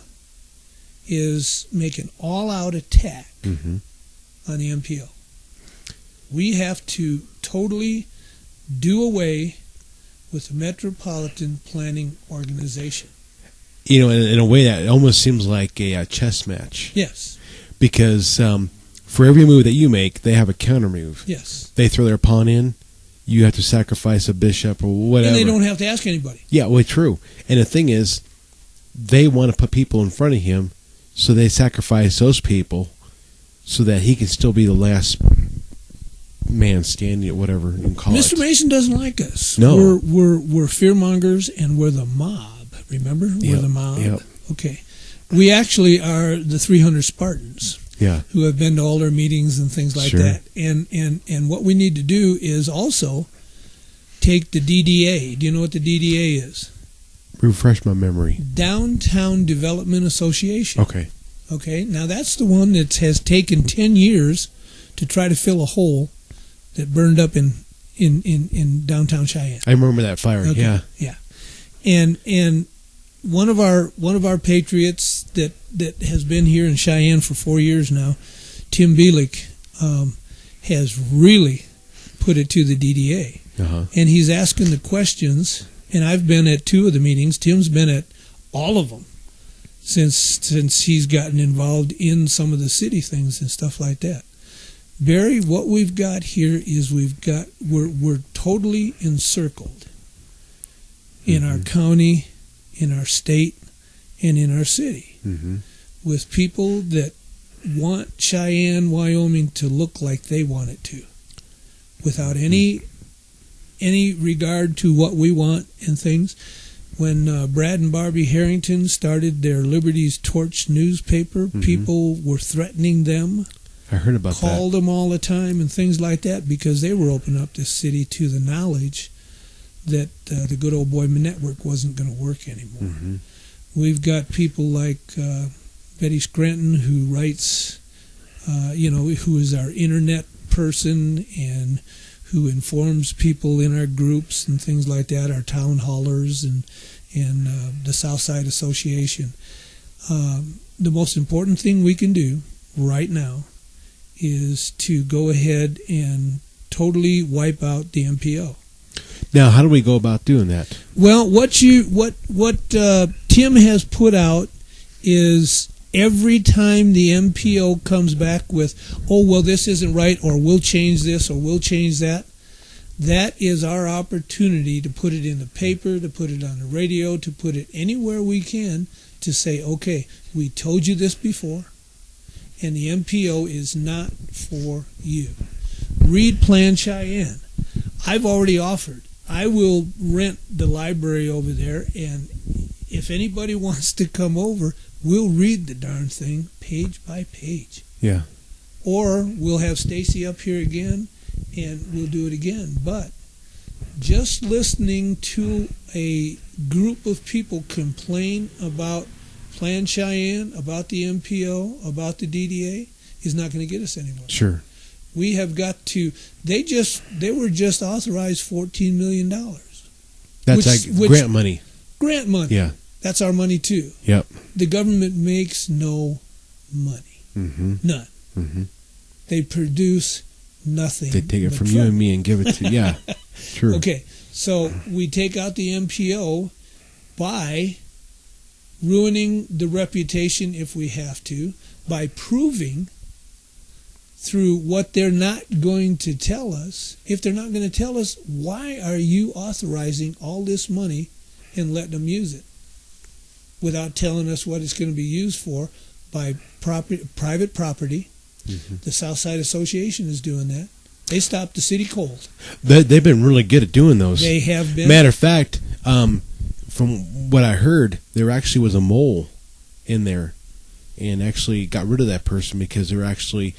is make an all-out attack on the MPO. We have to totally do away with the Metropolitan Planning Organization. You know, in a way that almost seems like a chess match. Yes. Because for every move that you make, they have a counter move. Yes. They throw their pawn in, you have to sacrifice a bishop or whatever. And they don't have to ask anybody. Yeah, well, true. And the thing is, they want to put people in front of him, so they sacrifice those people so that he can still be the last man standing or whatever you can call it. Mr. Mason doesn't like us. No. We're fearmongers and we're the mob. Remember? We're the mob. Yep. Okay. We actually are the 300 Spartans. Yeah. Who have been to all their meetings and things like Sure. that. And what we need to do is also take the DDA. Do you know what the DDA is? Refresh my memory. Downtown Development Association. Okay. Okay. Now that's the one that has taken 10 years to try to fill a hole that burned up in downtown Cheyenne. I remember that fire. Okay. Yeah. Yeah. And one of our patriots that has been here in Cheyenne for 4 years now, Tim Bielik, has really put it to the DDA. And he's asking the questions, and I've been at 2 of the meetings. Tim's been at all of them since he's gotten involved in some of the city things and stuff like that. Barry, what we've got here is we're totally encircled in our county, in our state, and in our city with people that want Cheyenne, Wyoming to look like they want it to, without any regard to what we want and things. When Brad and Barbie Harrington started their Liberty's Torch newspaper, people were threatening them. I heard about that. Called them all the time and things like that because they were opening up this city to the knowledge that the good old boy network wasn't going to work anymore. We've got people like Betty Scranton who writes, who is our internet person and who informs people in our groups and things like that, our town hallers and the Southside Association. The most important thing we can do right now is to go ahead and totally wipe out the MPO. Now, how do we go about doing that? Well, what Tim has put out is every time the MPO comes back with, oh, well, this isn't right, or we'll change this, or we'll change that, that is our opportunity to put it in the paper, to put it on the radio, to put it anywhere we can to say, okay, we told you this before, and the MPO is not for you. Read Plan Cheyenne. I've already offered. I will rent the library over there, and if anybody wants to come over, we'll read the darn thing page by page. Yeah. Or we'll have Stacy up here again, and we'll do it again. But just listening to a group of people complain about Plan Cheyenne, about the MPO, about the DDA, is not going to get us anywhere. Sure. We have got to. They were just authorized $14 million. That's which grant money. Grant money. Yeah. That's our money too. Yep. The government makes no money. Mm-hmm. None. Mm-hmm. They produce nothing. They take it from you and me and give it to yeah. True. Okay. So we take out the MPO by ruining the reputation if we have to, by proving through what they're not going to tell us. If they're not going to tell us, why are you authorizing all this money and letting them use it without telling us what it's going to be used for by private property? Mm-hmm. The Southside Association is doing that. They stopped the city cold. They've been really good at doing those. They have been. Matter of fact, from what I heard, there actually was a mole in there and actually got rid of that person because they were actually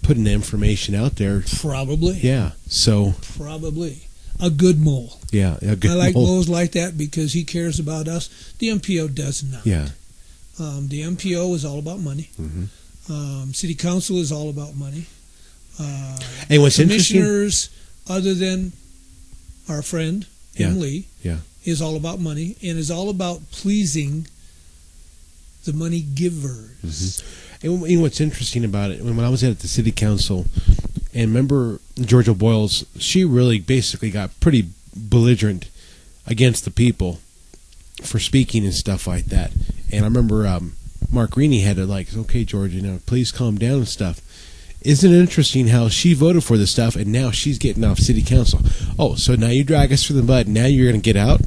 putting the information out there. Probably. Yeah. So. Probably. A good mole. Yeah. A good I like mole. moles like that because he cares about us. The MPO does not. Yeah. The MPO is all about money. Mm-hmm. City Council is all about money. And what's commissioners, other than our friend yeah. M. Lee, yeah. is all about money and is all about pleasing the money givers. Mm-hmm. And what's interesting about it, when I was at the city council, and remember Georgia Boyles, she really basically got pretty belligerent against the people for speaking and stuff like that. And I remember Mark Reaney had to okay, George, please calm down and stuff. Isn't it interesting how she voted for this stuff and now she's getting off city council? Oh, so now you drag us through the mud. Now you're going to get out?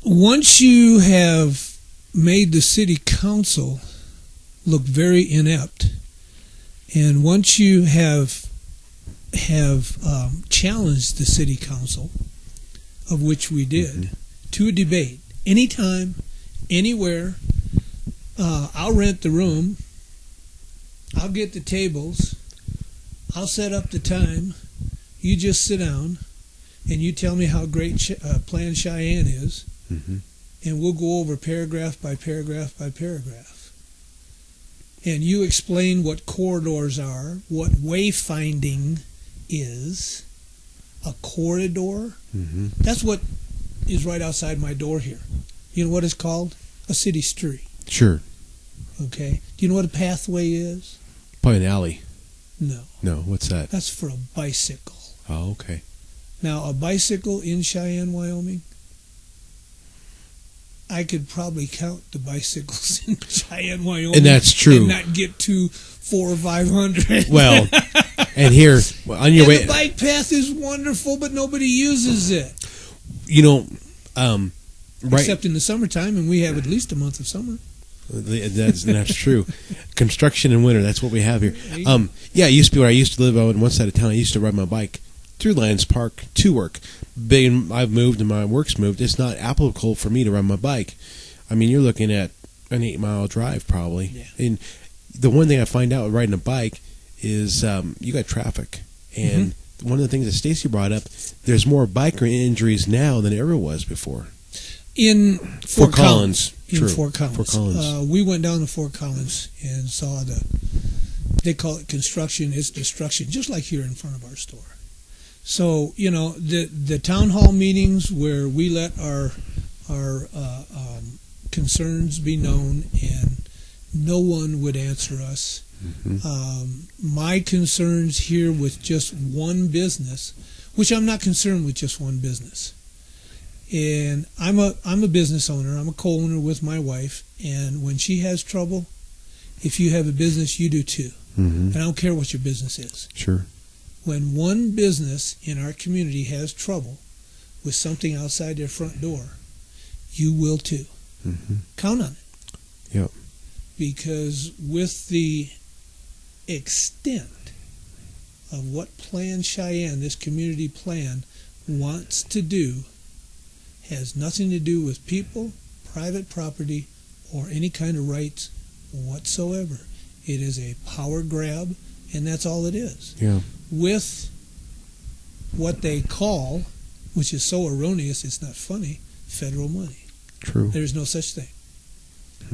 Once you have made the city council look very inept, and once you have challenged the city council, of which we did, to a debate, anytime, anywhere, I'll rent the room, I'll get the tables, I'll set up the time, you just sit down, and you tell me how great Plan Cheyenne is, and we'll go over paragraph by paragraph by paragraph. And you explain what corridors are, what wayfinding is, a corridor. That's what is right outside my door here. You know what it's called? A city street. Sure. Okay. Do you know what a pathway is? Probably an alley. No. No, what's that? That's for a bicycle. Oh, okay. Now, a bicycle in Cheyenne, Wyoming, I could probably count the bicycles in Cheyenne, Wyoming. And that's true. And not get to 400 or 500. Well, and here, on your way... the bike path is wonderful, but nobody uses it. Right. Except in the summertime, and we have at least a month of summer. That's true. Construction in winter, that's what we have here. Yeah, it used to be where I used to live on one side of town. I used to ride my bike through Lions Park to work. I've moved and my work's moved. It's not applicable for me to ride my bike. I mean, you're looking at an 8-mile drive probably. Yeah. And the one thing I find out riding a bike is you got traffic. And one of the things that Stacy brought up, there's more biker injuries now than there ever was before. In Fort Collins. True. In Fort Collins. We went down to Fort Collins and saw they call it construction, it's destruction, just like here in front of our store. So, the town hall meetings where we let our concerns be known and no one would answer us. My concerns here with just one business, which I'm not concerned with just one business. And I'm a business owner. I'm a co-owner with my wife. And when she has trouble, if you have a business, you do too. And I don't care what your business is. Sure. When one business in our community has trouble with something outside their front door, you will too. Count on it. Yep. Because with the extent of what Plan Cheyenne, this community plan, wants to do, has nothing to do with people, private property, or any kind of rights whatsoever. It is a power grab, and that's all it is. Yeah. With what they call, which is so erroneous it's not funny, federal money. True. There's no such thing.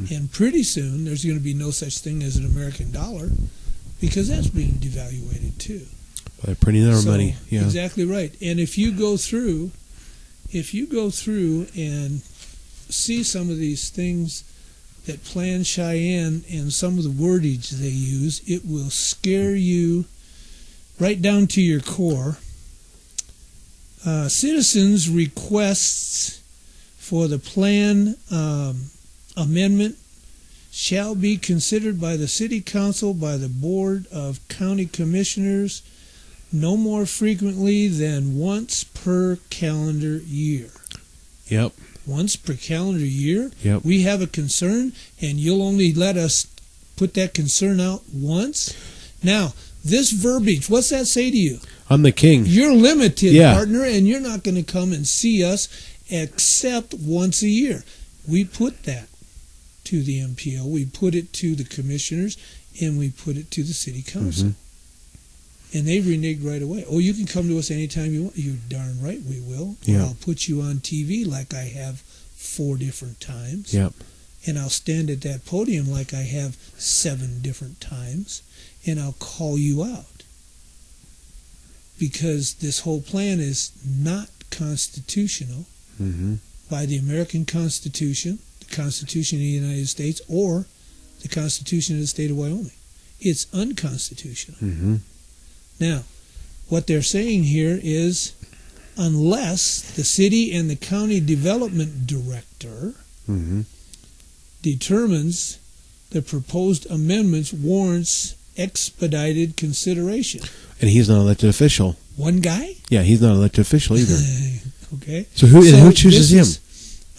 And pretty soon there's going to be no such thing as an American dollar, because that's being devaluated too. By printing our money. Yeah. Exactly right. And if you go through and see some of these things that Plan Cheyenne and some of the wordage they use, it will scare you right down to your core. Citizens' requests for the plan amendment shall be considered by the City Council, by the Board of County Commissioners, no more frequently than once per calendar year. Yep. Once per calendar year? Yep. We have a concern, and you'll only let us put that concern out once? Now, this verbiage, what's that say to you? I'm the king. You're limited, Yeah. partner, and you're not going to come and see us except once a year. We put that to the MPO, we put it to the commissioners, and we put it to the City Council. Mhm. And they reneged right away. Oh, you can come to us anytime you want. You're darn right we will. Yeah. Or I'll put you on TV like I have 4 different times. Yep. And I'll stand at that podium like I have 7 different times. And I'll call you out. Because this whole plan is not constitutional Mm-hmm. by the American Constitution, the Constitution of the United States, or the Constitution of the state of Wyoming. It's unconstitutional. Mm-hmm. Now, what they're saying here is, unless the city and the county development director Mm-hmm. determines the proposed amendments warrants expedited consideration. And he's not an elected official. One guy? Yeah, he's not an elected official either. Okay. So who chooses him?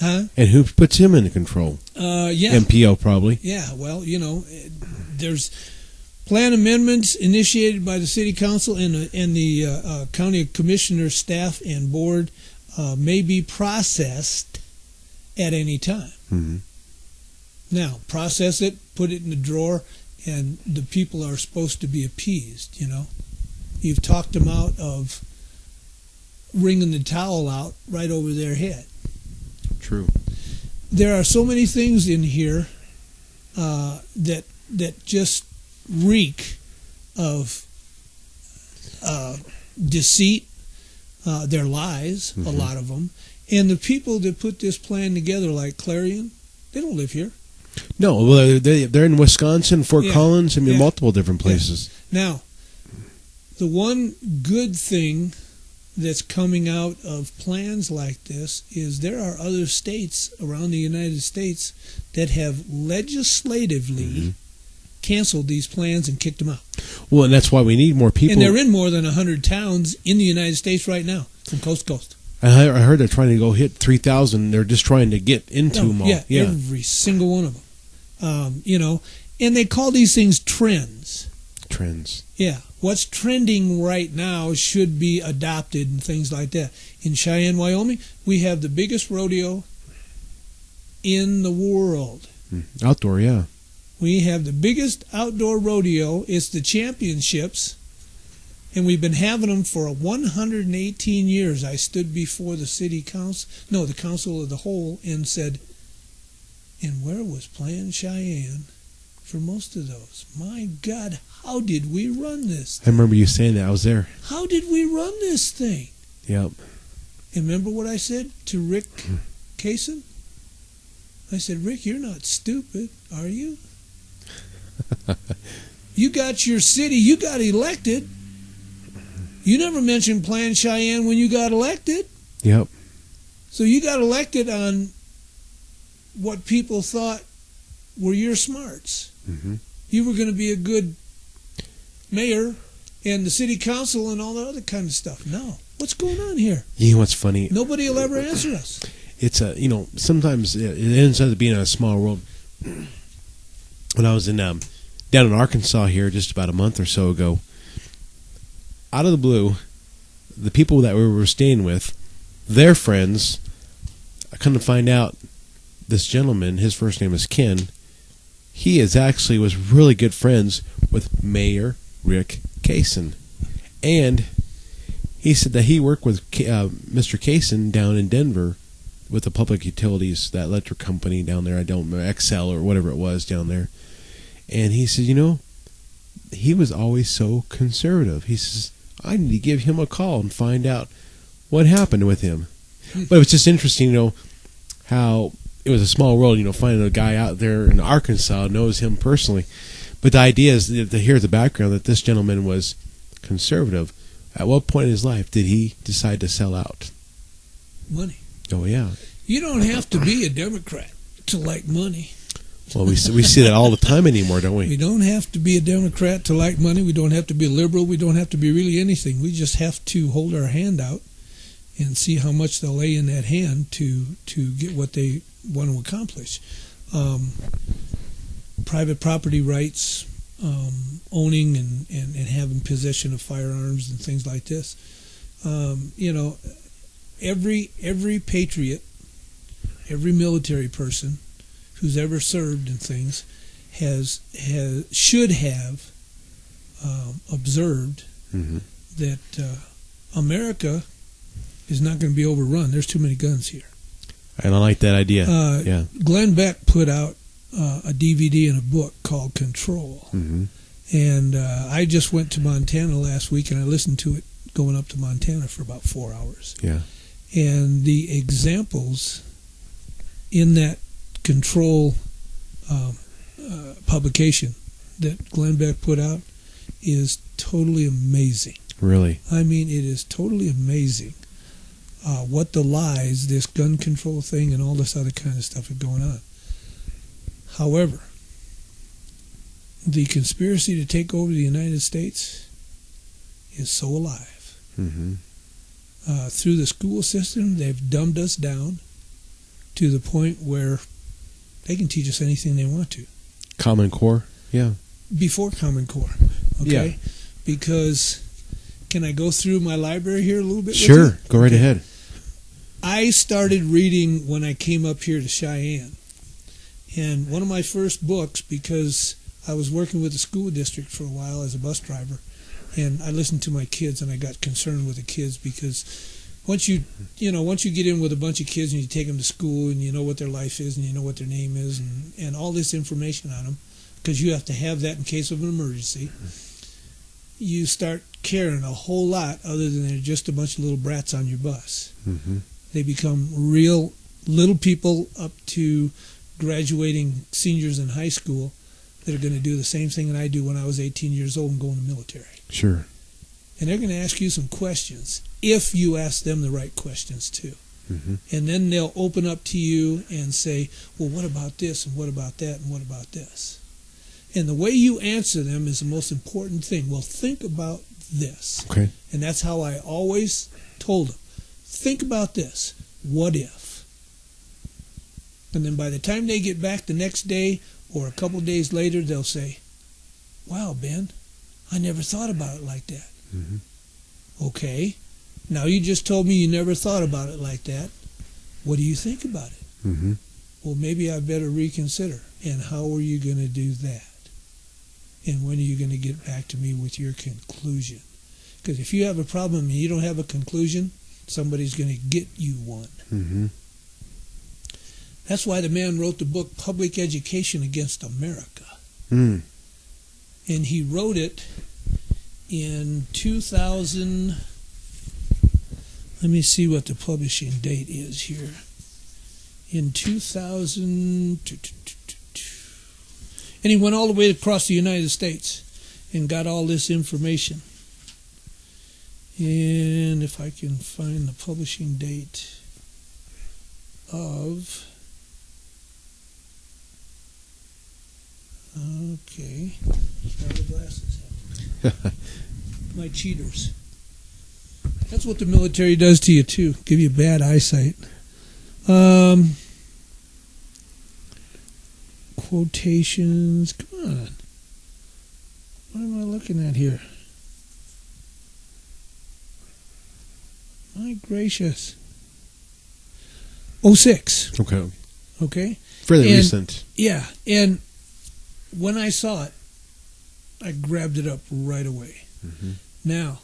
Huh? And who puts him in control? Yeah. MPO probably. Yeah, well, there's plan amendments initiated by the City Council and the County Commissioner staff and board may be processed at any time. Mm-hmm. Now, process it, put it in the drawer, and the people are supposed to be appeased, You've talked them out of wringing the towel out right over their head. True. There are so many things in here that just reek of deceit. They're lies, Mm-hmm. a lot of them. And the people that put this plan together, like Clarion, they don't live here. No, well, they're in Wisconsin, Fort Yeah. Collins, Yeah. multiple different places. Now, the one good thing that's coming out of plans like this is there are other states around the United States that have legislatively Mm-hmm. canceled these plans and kicked them out. Well, and that's why we need more people. And they're in more than 100 towns in the United States right now, from coast to coast. I heard they're trying to go hit 3,000. They're just trying to get into them all. Yeah, every single one of them. And they call these things trends. Trends. Yeah, what's trending right now should be adopted and things like that. In Cheyenne, Wyoming, we have the biggest rodeo in the world. Outdoor, yeah. We have the biggest outdoor rodeo. It's the championships, and we've been having them for 118 years. I stood before the the council of the whole, and said, and where was Plan Cheyenne for most of those? My God, how did we run this? I remember you saying that. I was there. How did we run this thing? Yep. And remember what I said to Rick Kaysen? I said, Rick, you're not stupid, are you? You got your city, you got elected. You never mentioned Plan Cheyenne when you got elected. Yep. So you got elected on what people thought were your smarts. Mm-hmm. You were going to be a good mayor and the city council and all that other kind of stuff. No. What's going on here? You know what's funny? Nobody will ever answer us. It's sometimes it ends up being a small world. When I was down in Arkansas here just about a month or so ago, out of the blue, the people that we were staying with, their friends, I come to find out this gentleman, his first name is Ken, he was really good friends with Mayor Rick Kaysen. And he said that he worked with Mr. Kaysen down in Denver with the public utilities, that electric company down there. I don't know, XL or whatever it was down there. And he said, he was always so conservative. He says, I need to give him a call and find out what happened with him. But it was just interesting, how it was a small world, finding a guy out there in Arkansas knows him personally. But the idea is to hear the background that this gentleman was conservative. At what point in his life did he decide to sell out? Money. Oh, yeah. You don't have to be a Democrat to like money. Well, we see that all the time anymore, don't we? We don't have to be a Democrat to like money. We don't have to be a liberal. We don't have to be really anything. We just have to hold our hand out and see how much they'll lay in that hand to get what they want to accomplish. Private property rights, owning and having possession of firearms and things like this. Every patriot, every military person who's ever served in things should have observed that America is not going to be overrun. There's too many guns here. And I like that idea. Yeah. Glenn Beck put out a DVD and a book called Control. And I just went to Montana last week, and I listened to it going up to Montana for about 4 hours. Yeah. And the examples in that Control publication that Glenn Beck put out is totally amazing. Really? I mean, it is totally amazing what the lies, this gun control thing and all this other kind of stuff are going on. However, the conspiracy to take over the United States is so alive. Through the school system, they've dumbed us down to the point where they can teach us anything they want to. Common Core? Yeah. Before Common Core, okay? Yeah. Because, can I go through my library here a little bit? Sure, with you? go right ahead. I started reading when I came up here to Cheyenne. And one of my first books, because I was working with the school district for a while as a bus driver, and I listened to my kids, and I got concerned with the kids because once you get in with a bunch of kids and you take them to school and you know what their life is and you know what their name is and all this information on them, because you have to have that in case of an emergency, you start caring a whole lot other than they're just a bunch of little brats on your bus. They become real little people up to graduating seniors in high school that are going to do the same thing that I do when I was 18 years old and go in the military. Sure. And they're going to ask you some questions if you ask them the right questions too. And then they'll open up to you and say, well, what about this and what about that and what about this? And the way you answer them is the most important thing. Well, think about this. Okay. And that's how I always told them. Think about this. What if? And then by the time they get back the next day or a couple days later, they'll say, wow, Ben, I never thought about it like that. Okay. Now you just told me you never thought about it like that. What do you think about it? Well, maybe I better reconsider. And how are you going to do that? And when are you going to get back to me with your conclusion? Because if you have a problem and you don't have a conclusion, somebody's going to get you one. That's why the man wrote the book Public Education Against America. And he wrote it in 2000. Let me see what the publishing date is here. In 2000. And he went all the way across the United States and got all this information. And if I can find the publishing date of... Okay. Now the glasses have my cheaters. That's what the military does to you, too. Give you bad eyesight. Quotations. Come on. What am I looking at here? My gracious. 06. Okay. Fairly recent. Yeah. And when I saw it, I grabbed it up right away. Now,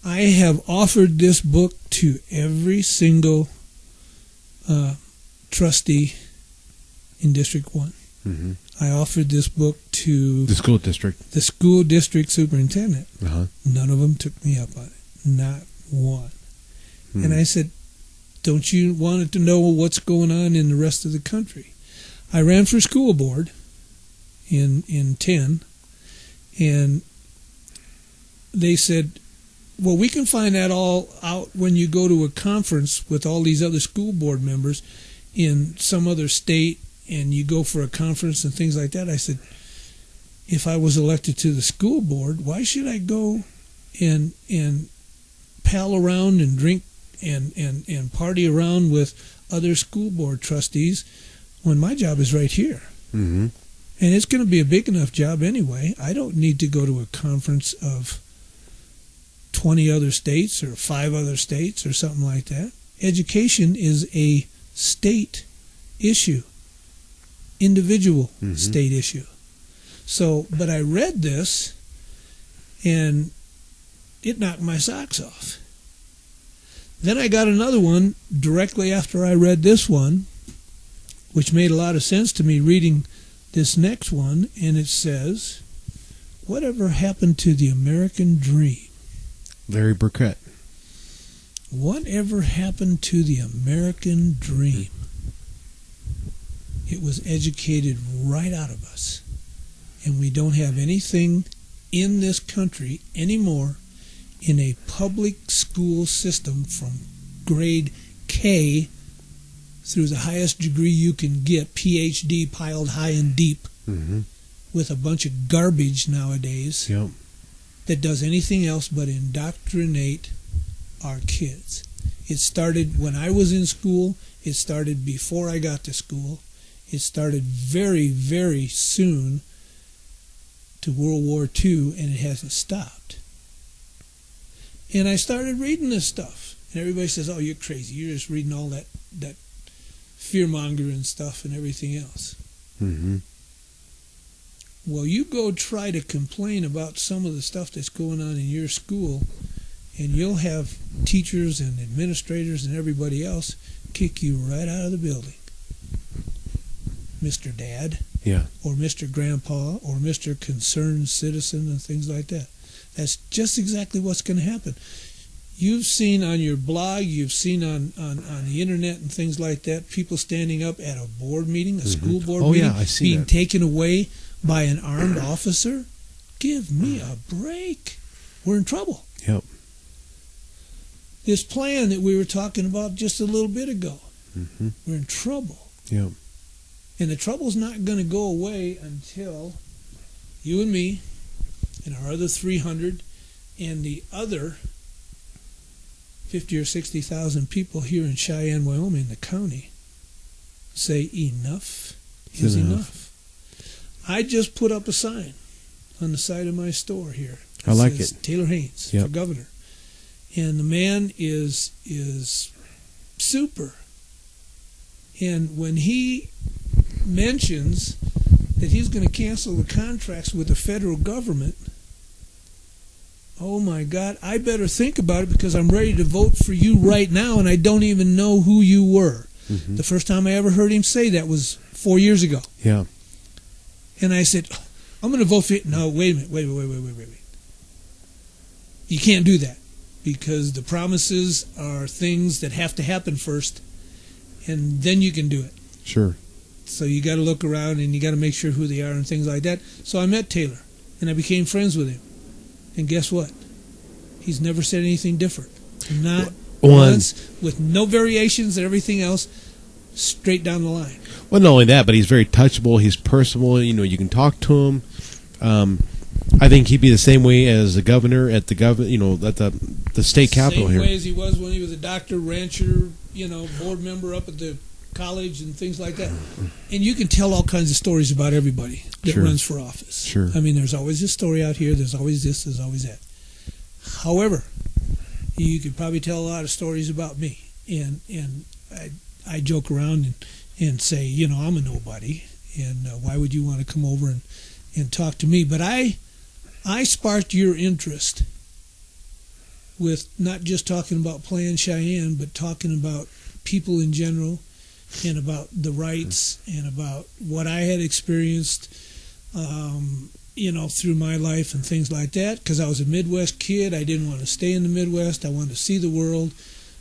I have offered this book to every single trustee in District 1. Mm-hmm. I offered this book to The school district. the school district superintendent. Uh-huh. None of them took me up on it. Not one. Hmm. And I said, don't you want to know what's going on in the rest of the country? I ran for school board in 10, and they said, well, we can find that all out when you go to a conference with all these other school board members in some other state, and you go for a conference and things like that. I said, if I was elected to the school board, why should I go and pal around and drink and party around with other school board trustees when my job is right here? Mm-hmm. And it's going to be a big enough job anyway. I don't need to go to a conference of 20 other states or 5 other states or something like that. Education is a state issue, individual state issue. So, but I read this, and it knocked my socks off. Then I got another one directly after I read this one, which made a lot of sense to me reading this next one, and it says, whatever happened to the American dream? Larry Burkett. Whatever happened to the American dream? It was educated right out of us. And we don't have anything in this country anymore in a public school system from grade K through the highest degree you can get, PhD piled high and deep, with a bunch of garbage nowadays that does anything else but indoctrinate our kids. It started when I was in school. It started before I got to school. It started very, very soon to World War II, and it hasn't stopped. And I started reading this stuff, and everybody says, oh, you're crazy. You're just reading all that fear-mongering stuff and everything else. Mm-hmm. Well, you go try to complain about some of the stuff that's going on in your school, and you'll have teachers and administrators and everybody else kick you right out of the building. Mr. Dad, or Mr. Grandpa, or Mr. Concerned Citizen, and things like that. That's just exactly what's going to happen. You've seen on your blog, you've seen on the internet and things like that, people standing up at a board meeting, a school board meeting, being taken away by an armed officer. Give me a break. We're in trouble. Yep. This plan that we were talking about just a little bit ago, we're in trouble. Yep. And the trouble's not going to go away until you and me and our other 300 and the other 50 or 60,000 people here in Cheyenne, Wyoming, the county, say enough is enough. I just put up a sign on the side of my store here. I like it. Taylor Haynes for governor. And the man is super. And when he mentions that he's going to cancel the contracts with the federal government, oh my God, I better think about it, because I'm ready to vote for you right now, and I don't even know who you were. The first time I ever heard him say that was 4 years ago. Yeah. And I said, I'm going to vote for you. No, wait a minute. Wait. You can't do that, because the promises are things that have to happen first, and then you can do it. Sure. So you got to look around, and you got to make sure who they are and things like that. So I met Taylor, and I became friends with him. And guess what? He's never said anything different. Not once, with no variations and everything else, straight down the line. Well, not only that, but he's very touchable. He's personable. You know, you can talk to him. I think he'd be the same way as the governor at the at the state capitol here. Same way as he was when he was a doctor, rancher, board member up at the college and things like that. And you can tell all kinds of stories about everybody that runs for office. Sure. I mean, there's always this story out here. There's always this. There's always that. However, you could probably tell a lot of stories about me. And I joke around and say, I'm a nobody. And why would you want to come over and talk to me? But I sparked your interest with not just talking about Plan Cheyenne, but talking about people in general and about the rights and about what I had experienced, through my life and things like that. Because I was a Midwest kid, I didn't want to stay in the Midwest. I wanted to see the world.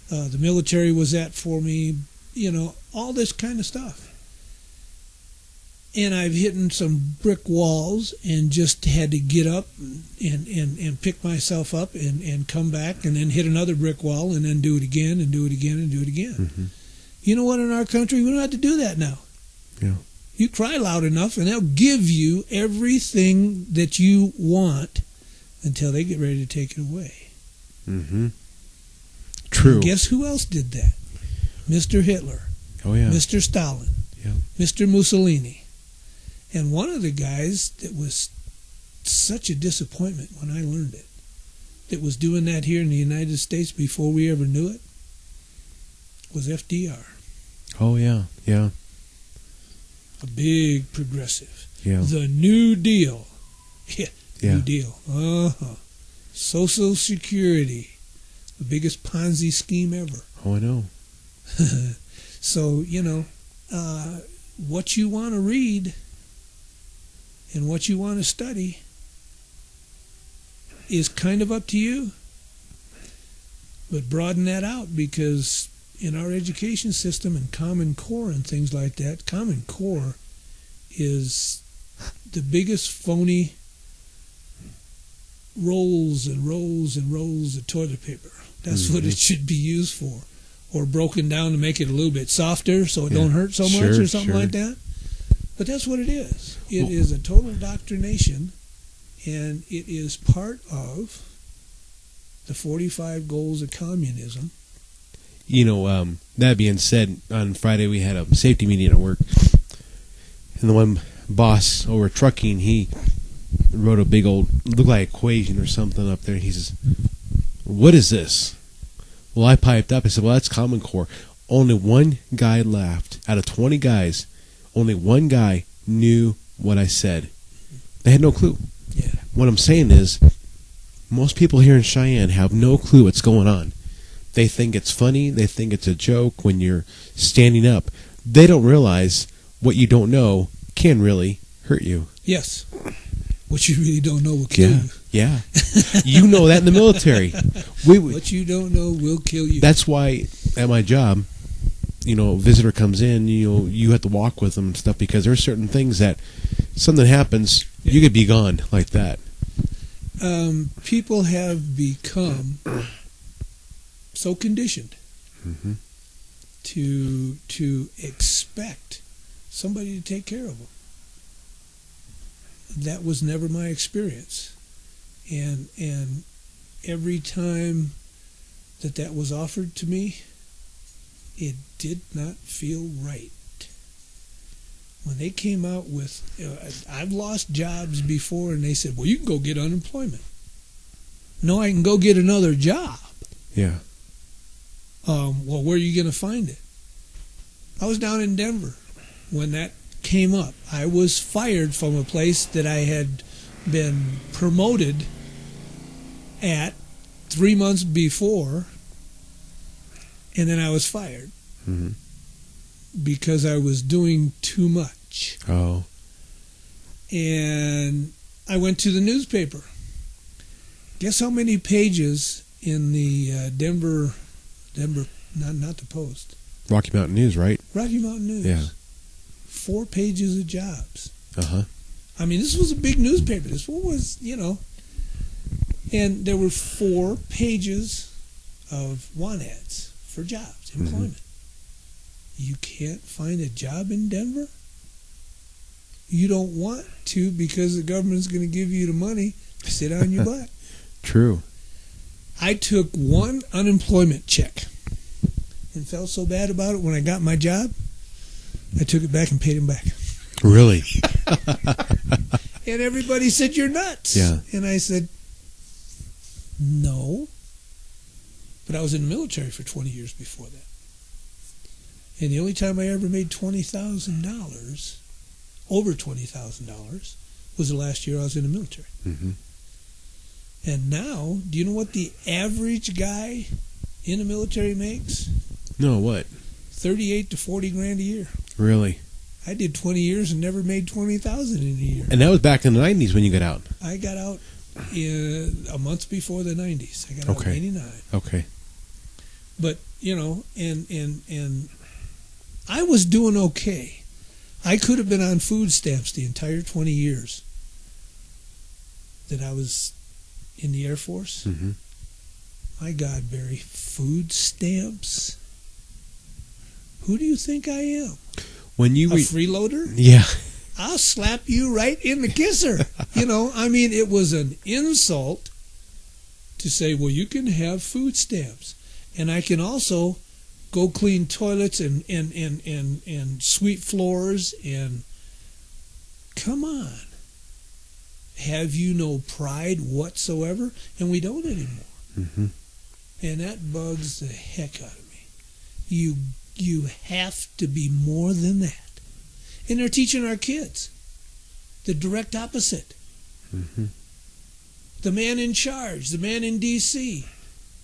The military was that for me. All this kind of stuff. And I've hit some brick walls and just had to get up and pick myself up and come back and then hit another brick wall and then do it again and do it again and do it again. Mm-hmm. You know what? In our country, we don't have to do that now. Yeah. You cry loud enough and they'll give you everything that you want until they get ready to take it away. Mm-hmm. True. And guess who else did that? Mr. Hitler. Oh, yeah. Mr. Stalin. Yeah. Mr. Mussolini. And one of the guys that was such a disappointment when I learned it, that was doing that here in the United States before we ever knew it, was FDR. Oh, yeah, yeah. A big progressive. Yeah. The New Deal. Yeah, yeah. New Deal. Uh-huh. Social Security. The biggest Ponzi scheme ever. Oh, I know. So, what you want to read and what you want to study is kind of up to you. But broaden that out, because in our education system and Common Core and things like that, Common Core is the biggest phony rolls and rolls and rolls of toilet paper. That's what it should be used for. Or broken down to make it a little bit softer so it don't hurt so much or something like that. But that's what it is. It is a total indoctrination, and it is part of the 45 goals of communism. That being said, on Friday we had a safety meeting at work, and the one boss over trucking, he wrote a big old, looked like equation or something up there. He says, "What is this?" Well, I piped up. I said, "Well, that's Common Core." Only one guy laughed. Out of 20 guys, only one guy knew what I said. They had no clue. Yeah. What I'm saying is, most people here in Cheyenne have no clue what's going on. They think it's funny. They think it's a joke when you're standing up. They don't realize what you don't know can really hurt you. Yes. What you really don't know will kill you. Yeah. You know that in the military. What you don't know will kill you. That's why at my job, a visitor comes in, you have to walk with them and stuff, because there are certain things that something happens, you could be gone like that. People have become so conditioned to expect somebody to take care of them. That was never my experience, and every time that was offered to me, it did not feel right. When they came out with, I've lost jobs before, and they said, "Well, you can go get unemployment." No, I can go get another job. Yeah. Well, where are you going to find it? I was down in Denver when that came up. I was fired from a place that I had been promoted at 3 months before, and then I was fired because I was doing too much. Oh. And I went to the newspaper. Guess how many pages in the Denver, not the Post. Rocky Mountain News, right? Rocky Mountain News. Yeah. 4 pages of jobs. Uh-huh. I mean, this was a big newspaper. This one was, and there were 4 pages of want ads for jobs, employment. You can't find a job in Denver? You don't want to because the government's going to give you the money. Sit on your butt. True. I took 1 unemployment check and felt so bad about it when I got my job, I took it back and paid him back. Really? And everybody said, "You're nuts." Yeah. And I said, "No." But I was in the military for 20 years before that. And the only time I ever made $20,000, over $20,000, was the last year I was in the military. Mm-hmm. And now, do you know what the average guy in the military makes? No, what? 38 to 40 grand a year. Really? I did 20 years and never made 20,000 in a year. And that was back in the 90s when you got out. I got out a month before the 90s. I got out in 89. Okay. But, you know, and I was doing okay. I could have been on food stamps the entire 20 years that I was in the Air Force. Mm-hmm. My God, Barry, food stamps? Who do you think I am? When you a freeloader? Yeah. I'll slap you right in the kisser. You know, I mean, it was an insult to say, well, you can have food stamps. And I can also go clean toilets and sweep floors and come on. Have you no pride whatsoever? And we don't anymore. Mm-hmm. And that bugs the heck out of me. You have to be more than that. And they're teaching our kids the direct opposite. Mm-hmm. The man in charge, the man in D.C.,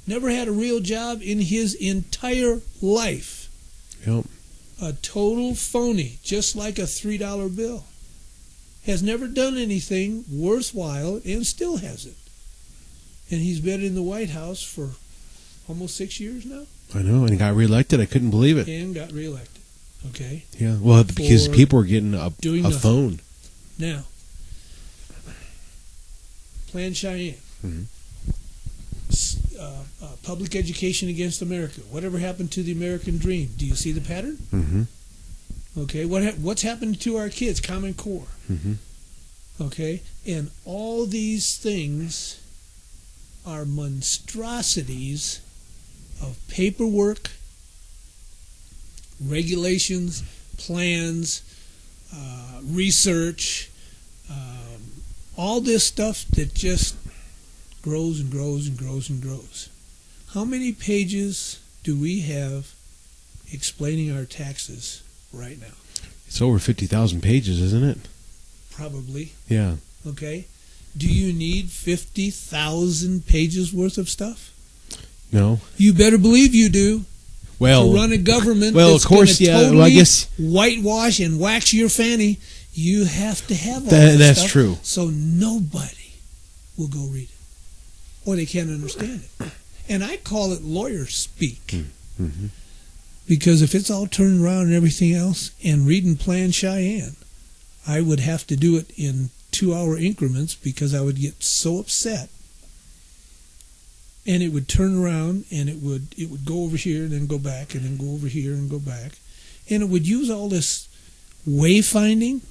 never had a real job in his entire life. Yep. A total phony, just like a $3 bill. Has never done anything worthwhile and still hasn't. And he's been in the White House for almost 6 years now. I know, and he got reelected. I couldn't believe it. And got reelected. Okay? Yeah, well, because people were getting a phone. Now, Plan Cheyenne. Mm-hmm. Public education against America. Whatever happened to the American dream? Do you see the pattern? Mm-hmm. Okay, what's happened to our kids? Common Core. Mm-hmm. Okay, and all these things are monstrosities of paperwork, regulations, plans, research, all this stuff that just grows and grows and grows and grows. How many pages do we have explaining our taxes right now? It's over 50,000 pages, isn't it? Probably. Yeah. Okay. Do you need 50,000 pages worth of stuff? No. You better believe you do. Well, to run a government well, that's of course, gonna yeah. totally Well, I guess whitewash and wax your fanny, you have to have all this that's stuff. true. So nobody will go read it, or they can't understand it. And I call it lawyer speak. Mm-hmm. Because if it's all turned around and everything else, and reading Plan Cheyenne, I would have to do it in 2-hour increments because I would get so upset. And it would turn around and it would go over here and then go back and then go over here and go back. And it would use all this wayfinding.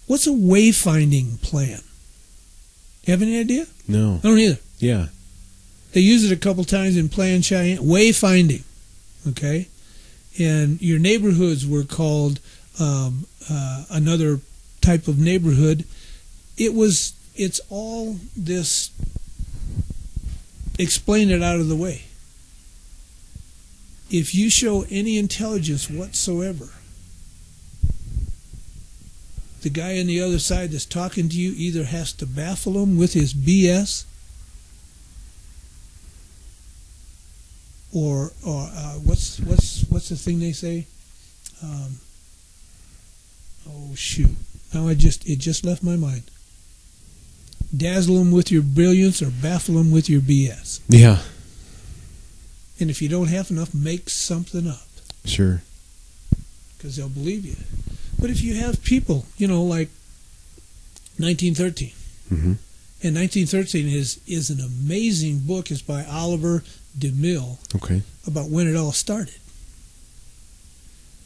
What's a wayfinding plan? You have any idea? No. I don't either. Yeah. They use it a couple times in Plan Cheyenne. Wayfinding. Okay? And your neighborhoods were called another type of neighborhood. It's all this, explain it out of the way. If you show any intelligence whatsoever, the guy on the other side that's talking to you either has to baffle him with his BS, or what's the thing they say? Oh shoot! Now it just left my mind. Dazzle them with your brilliance or baffle them with your BS. Yeah. And if you don't have enough, make something up. Sure. Because they'll believe you. But if you have people, like 1913. Mm-hmm. And 1913 is an amazing book. It's by Oliver DeMille. Okay. About when it all started.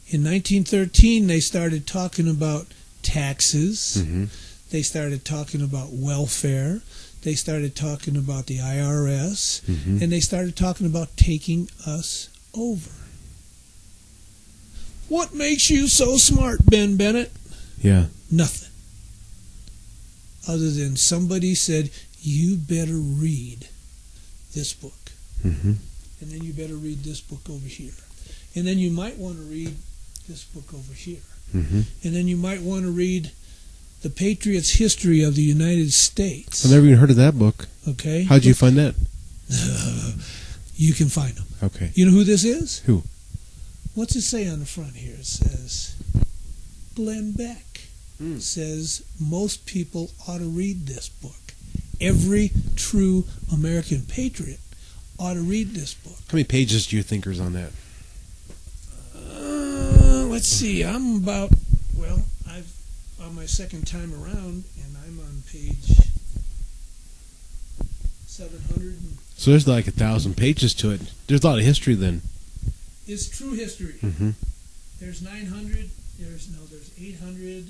In 1913, they started talking about taxes. Mm-hmm. They started talking about welfare. They started talking about the IRS. Mm-hmm. And they started talking about taking us over. What makes you so smart, Ben Bennett? Yeah. Nothing. Other than somebody said, you better read this book. Mm-hmm. And then you better read this book over here. And then you might want to read this book over here. Mm-hmm. And then you might want to read The Patriots' History of the United States. I've never even heard of that book. Okay. How'd you find that? You can find them. Okay. You know who this is? Who? what's it say on the front here? It says, Glenn Beck says most people ought to read this book. Every true American patriot ought to read this book. How many pages do you think is on that? Let's see. I'm about, I've on my second time around, and I'm on page 700. So there's like 1,000 pages to it. There's a lot of history then. It's true history. Mm-hmm. There's 900. There's 800.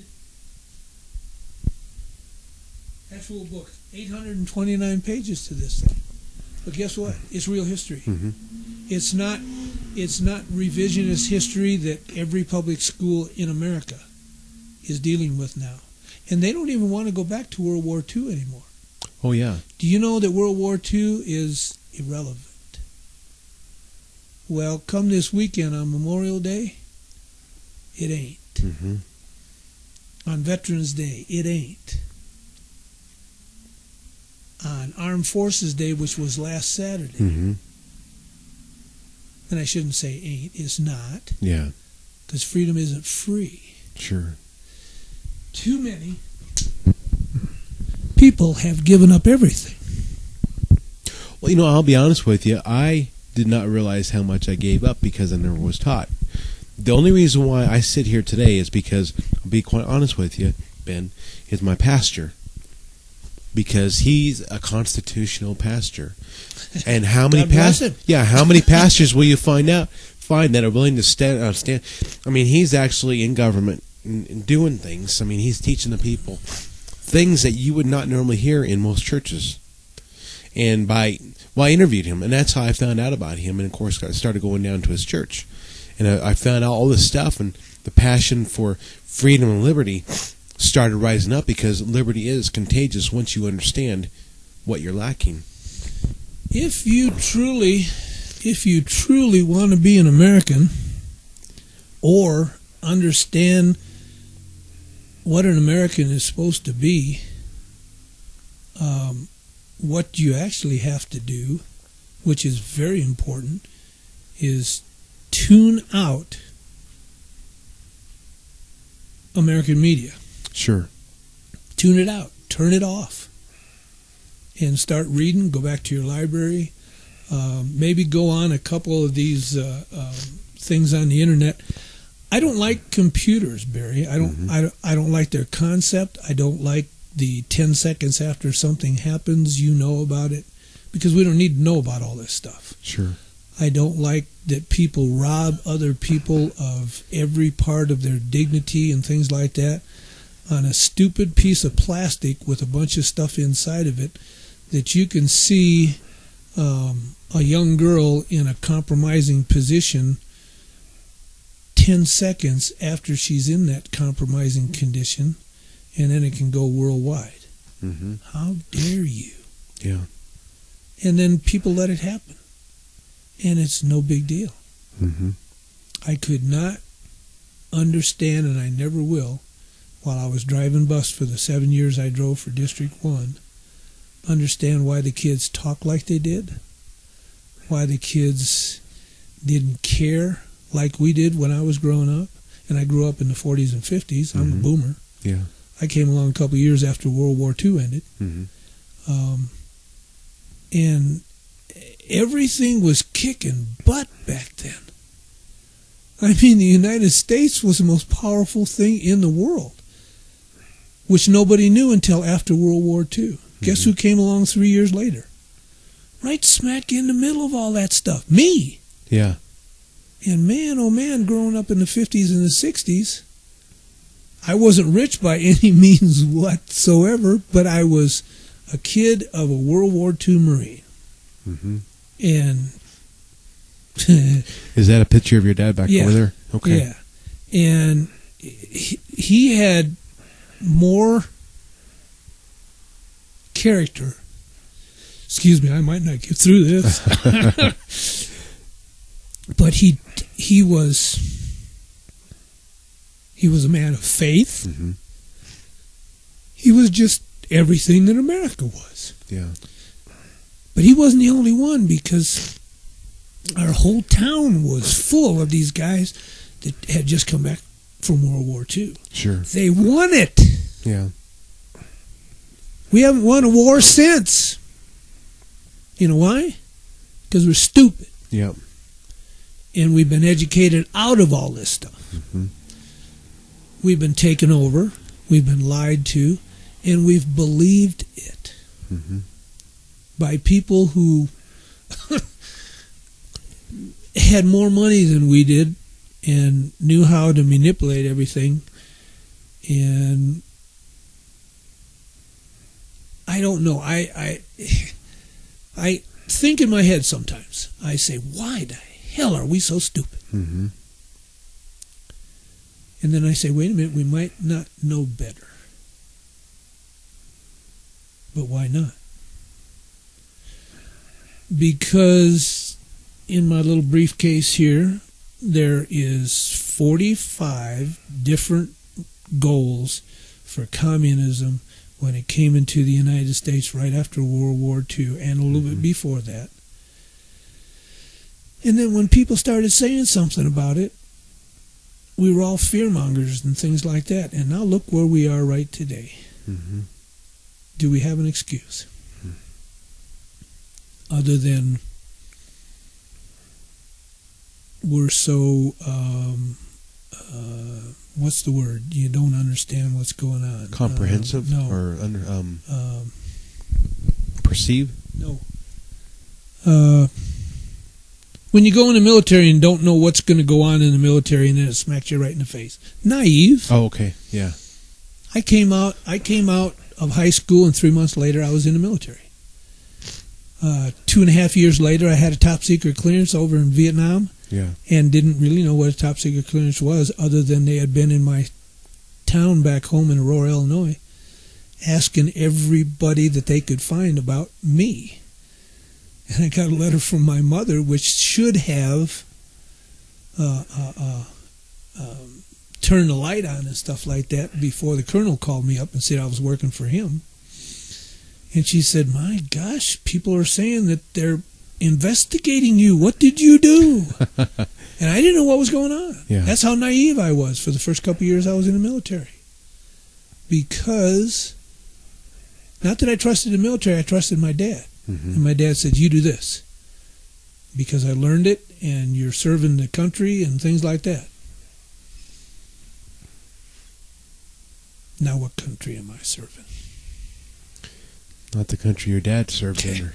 Actual book, 829 pages to this thing. But guess what? It's real history. Mm-hmm. It's not revisionist history that every public school in America is dealing with now. And they don't even want to go back to World War II anymore. Oh, yeah. Do you know that World War II is irrelevant? Well, come this weekend on Memorial Day, it ain't. Mm-hmm. On Veterans Day, it ain't. On Armed Forces Day, which was last Saturday, Mm-hmm. and I shouldn't say ain't, it's not, Yeah. because freedom isn't free. Sure. Too many people have given up everything. Well, I'll be honest with you. I did not realize how much I gave up because I never was taught. The only reason why I sit here today is because, I'll be quite honest with you, Ben, is my pastor. Because he's a constitutional pastor. And how many how many pastors will you find that are willing to stand? I mean, he's actually in government and doing things. I mean, he's teaching the people things that you would not normally hear in most churches. And I interviewed him, and that's how I found out about him. And of course, I started going down to his church, and I found out all this stuff, and the passion for freedom and liberty started rising up, because liberty is contagious once you understand what you're lacking. If you truly want to be an American, or understand what an American is supposed to be, what you actually have to do, which is very important, is tune out American media. Sure. Tune it out. Turn it off. And start reading. Go back to your library. Maybe go on a couple of these things on the internet. I don't like computers, Barry. I don't like their concept. I don't like the 10 seconds after something happens, you know about it, because we don't need to know about all this stuff. Sure. I don't like that people rob other people of every part of their dignity and things like that on a stupid piece of plastic with a bunch of stuff inside of it that you can see a young girl in a compromising position 10 seconds after she's in that compromising condition, and then it can go worldwide. Mm-hmm. How dare you? Yeah. And then people let it happen. And it's no big deal. Mm-hmm. I could not understand, and I never will, while I was driving bus for the 7 years I drove for District 1, understand why the kids talk like they did, why the kids didn't care like we did when I was growing up. And I grew up in the 40s and 50s. I'm a boomer. Yeah. I came along a couple of years after World War II ended. Mm-hmm. And everything was kicking butt back then. I mean, the United States was the most powerful thing in the world, which nobody knew until after World War II. Guess who came along 3 years later? Right smack in the middle of all that stuff. Me. Yeah. And man, oh man, growing up in the 50s and the 60s, I wasn't rich by any means whatsoever, but I was a kid of a World War II Marine. Mm-hmm. And is that a picture of your dad back over there? Okay. Yeah. And he had more character. Excuse me, I might not get through this. But he was a man of faith. Mm-hmm. He was just everything that America was. Yeah. But he wasn't the only one, because our whole town was full of these guys that had just come back from World War II. Sure. They won it. Yeah. We haven't won a war since. You know why? Because we're stupid. Yep. And we've been educated out of all this stuff. Mm-hmm. We've been taken over. We've been lied to. And we've believed it. Mm-hmm. By people who had more money than we did and knew how to manipulate everything. And I don't know. I think in my head sometimes. I say, why the hell are we so stupid? Mm-hmm. And then I say, wait a minute, we might not know better. But why not? Because in my little briefcase here, there is 45 different goals for communism when it came into the United States right after World War II and a little bit before that. And then when people started saying something about it, we were all fearmongers and things like that. And now look where we are right today. Mm-hmm. Do we have an excuse? Other than we're so, what's the word? You don't understand what's going on. Comprehensive? No. Or perceive? No. When you go in the military and don't know what's going to go on in the military and then it smacks you right in the face. Naive. Oh, okay. Yeah. I came out of high school and 3 months later I was in the military. 2.5 years later I had a top secret clearance over in Vietnam. Yeah. And didn't really know what a top secret clearance was other than they had been in my town back home in Aurora, Illinois, asking everybody that they could find about me. And I got a letter from my mother which should have turned the light on and stuff like that before the colonel called me up and said I was working for him. And she said, my gosh, people are saying that they're investigating you. What did you do? And I didn't know what was going on. Yeah. That's how naive I was for the first couple of years I was in the military. Because, not that I trusted the military, I trusted my dad. Mm-hmm. And my dad said, you do this. Because I learned it, and you're serving the country and things like that. Now what country am I serving? Not the country your dad served in.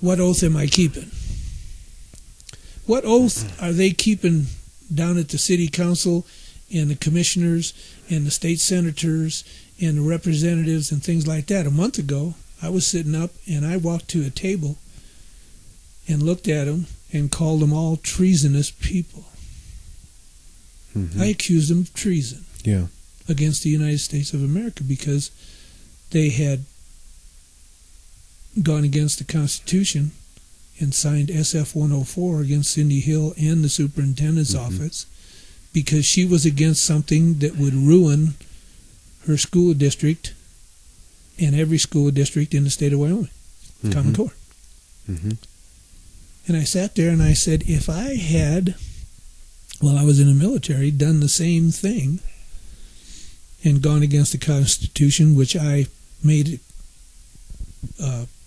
What oath am I keeping? What oath are they keeping down at the city council and the commissioners and the state senators and the representatives and things like that? A month ago, I was sitting up and I walked to a table and looked at them and called them all treasonous people. Mm-hmm. I accused them of treason against the United States of America because they had gone against the Constitution and signed SF 104 against Cindy Hill and the superintendent's office because she was against something that would ruin her school district and every school district in the state of Wyoming, Common Core. Mm-hmm. And I sat there and I said, if I had, while I was in the military, done the same thing and gone against the Constitution, which I made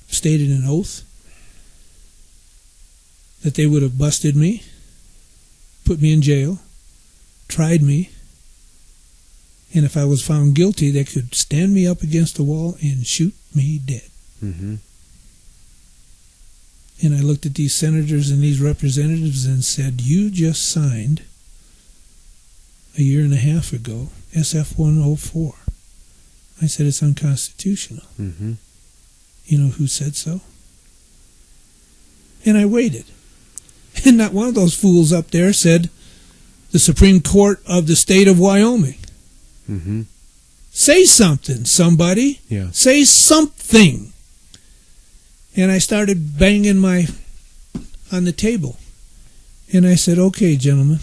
stated an oath that they would have busted me, put me in jail, tried me, and if I was found guilty, they could stand me up against the wall and shoot me dead. Mm-hmm. And I looked at these senators and these representatives and said, you just signed a year and a half ago SF 104. I said, it's unconstitutional. Mm-hmm. You know who said so? And I waited. And not one of those fools up there said, the Supreme Court of the state of Wyoming. Mm-hmm. Say something, somebody. Yeah. Say something. And I started banging on the table. And I said, okay, gentlemen,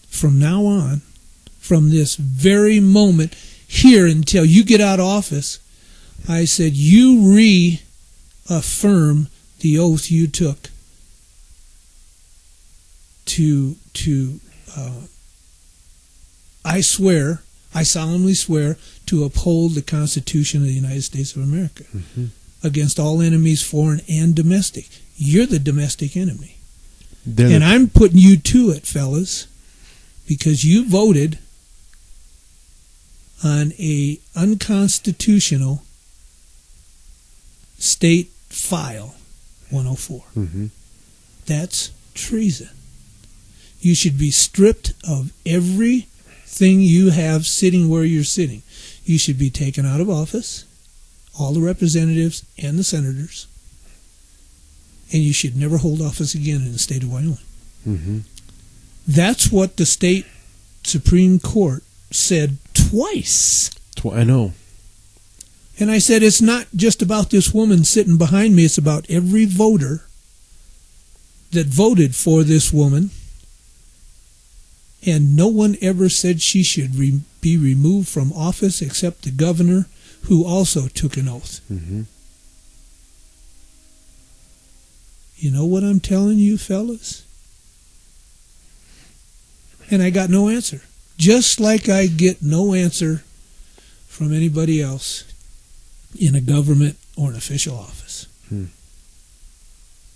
from now on, from this very moment, here until you get out of office, I said, you reaffirm the oath you took I solemnly swear to uphold the Constitution of the United States of America against all enemies, foreign and domestic. You're the domestic enemy. And I'm putting you to it, fellas, because you voted on a unconstitutional state file 104. That's treason. You should be stripped of everything you have sitting where you're sitting. You should be taken out of office, all the representatives and the senators, and you should never hold office again in the state of Wyoming. That's what the state Supreme Court said twice. I know. And I said, it's not just about this woman sitting behind me. It's about every voter that voted for this woman. And no one ever said she should be removed from office except the governor, who also took an oath. You know what I'm telling you, fellas? And I got no answer. Just like I get no answer from anybody else in a government or an official office. And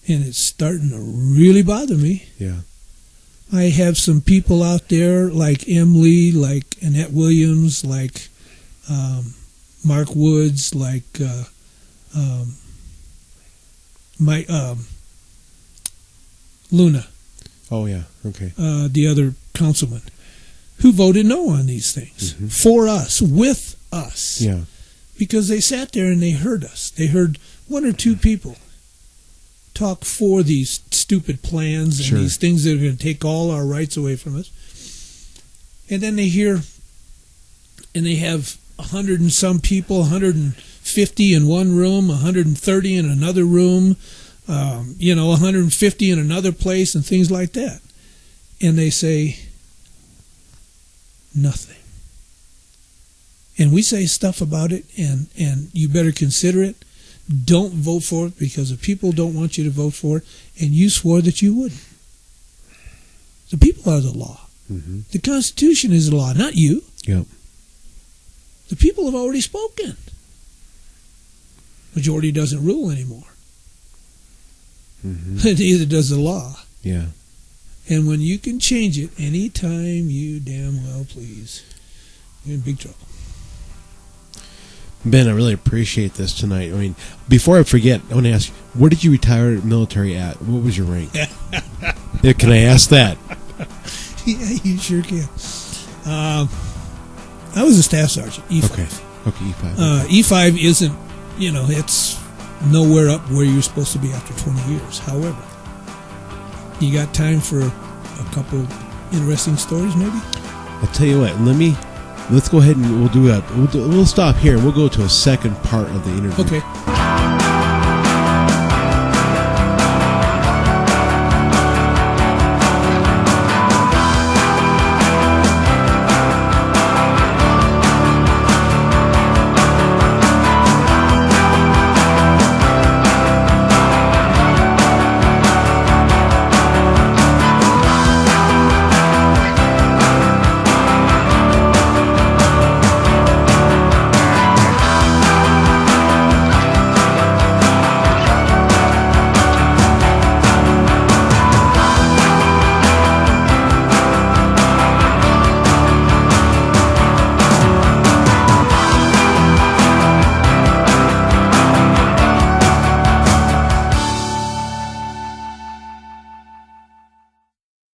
it's starting to really bother me. Yeah. I have some people out there like Emily, like Annette Williams, like Mark Woods, like Luna. Oh, yeah. Okay. The other councilman, who voted no on these things for us, with us. Yeah. Because they sat there and they heard us. They heard one or two people talk for these stupid plans and these things that are going to take all our rights away from us. And then they hear, and they have 100 and some people, 150 in one room, 130 in another room, 150 in another place, and things like that. And they say nothing. And we say stuff about it, and you better consider it. Don't vote for it because the people don't want you to vote for it, and you swore that you wouldn't. The people are the law. The Constitution is the law, not you. Yep. The people have already spoken. Majority doesn't rule anymore. Neither does the law. Yeah. And when you can change it anytime you damn well please, you're in big trouble. Ben, I really appreciate this tonight. I mean, before I forget, I want to ask you, where did you retire military at? What was your rank? Yeah, can I ask that? Yeah, you sure can. I was a staff sergeant, E5. Okay, E5. Okay. E5 isn't, it's nowhere up where you're supposed to be after 20 years. However, you got time for a couple interesting stories, maybe? I'll tell you what. Let's go ahead and we'll stop here. We'll go to a second part of the interview. Okay.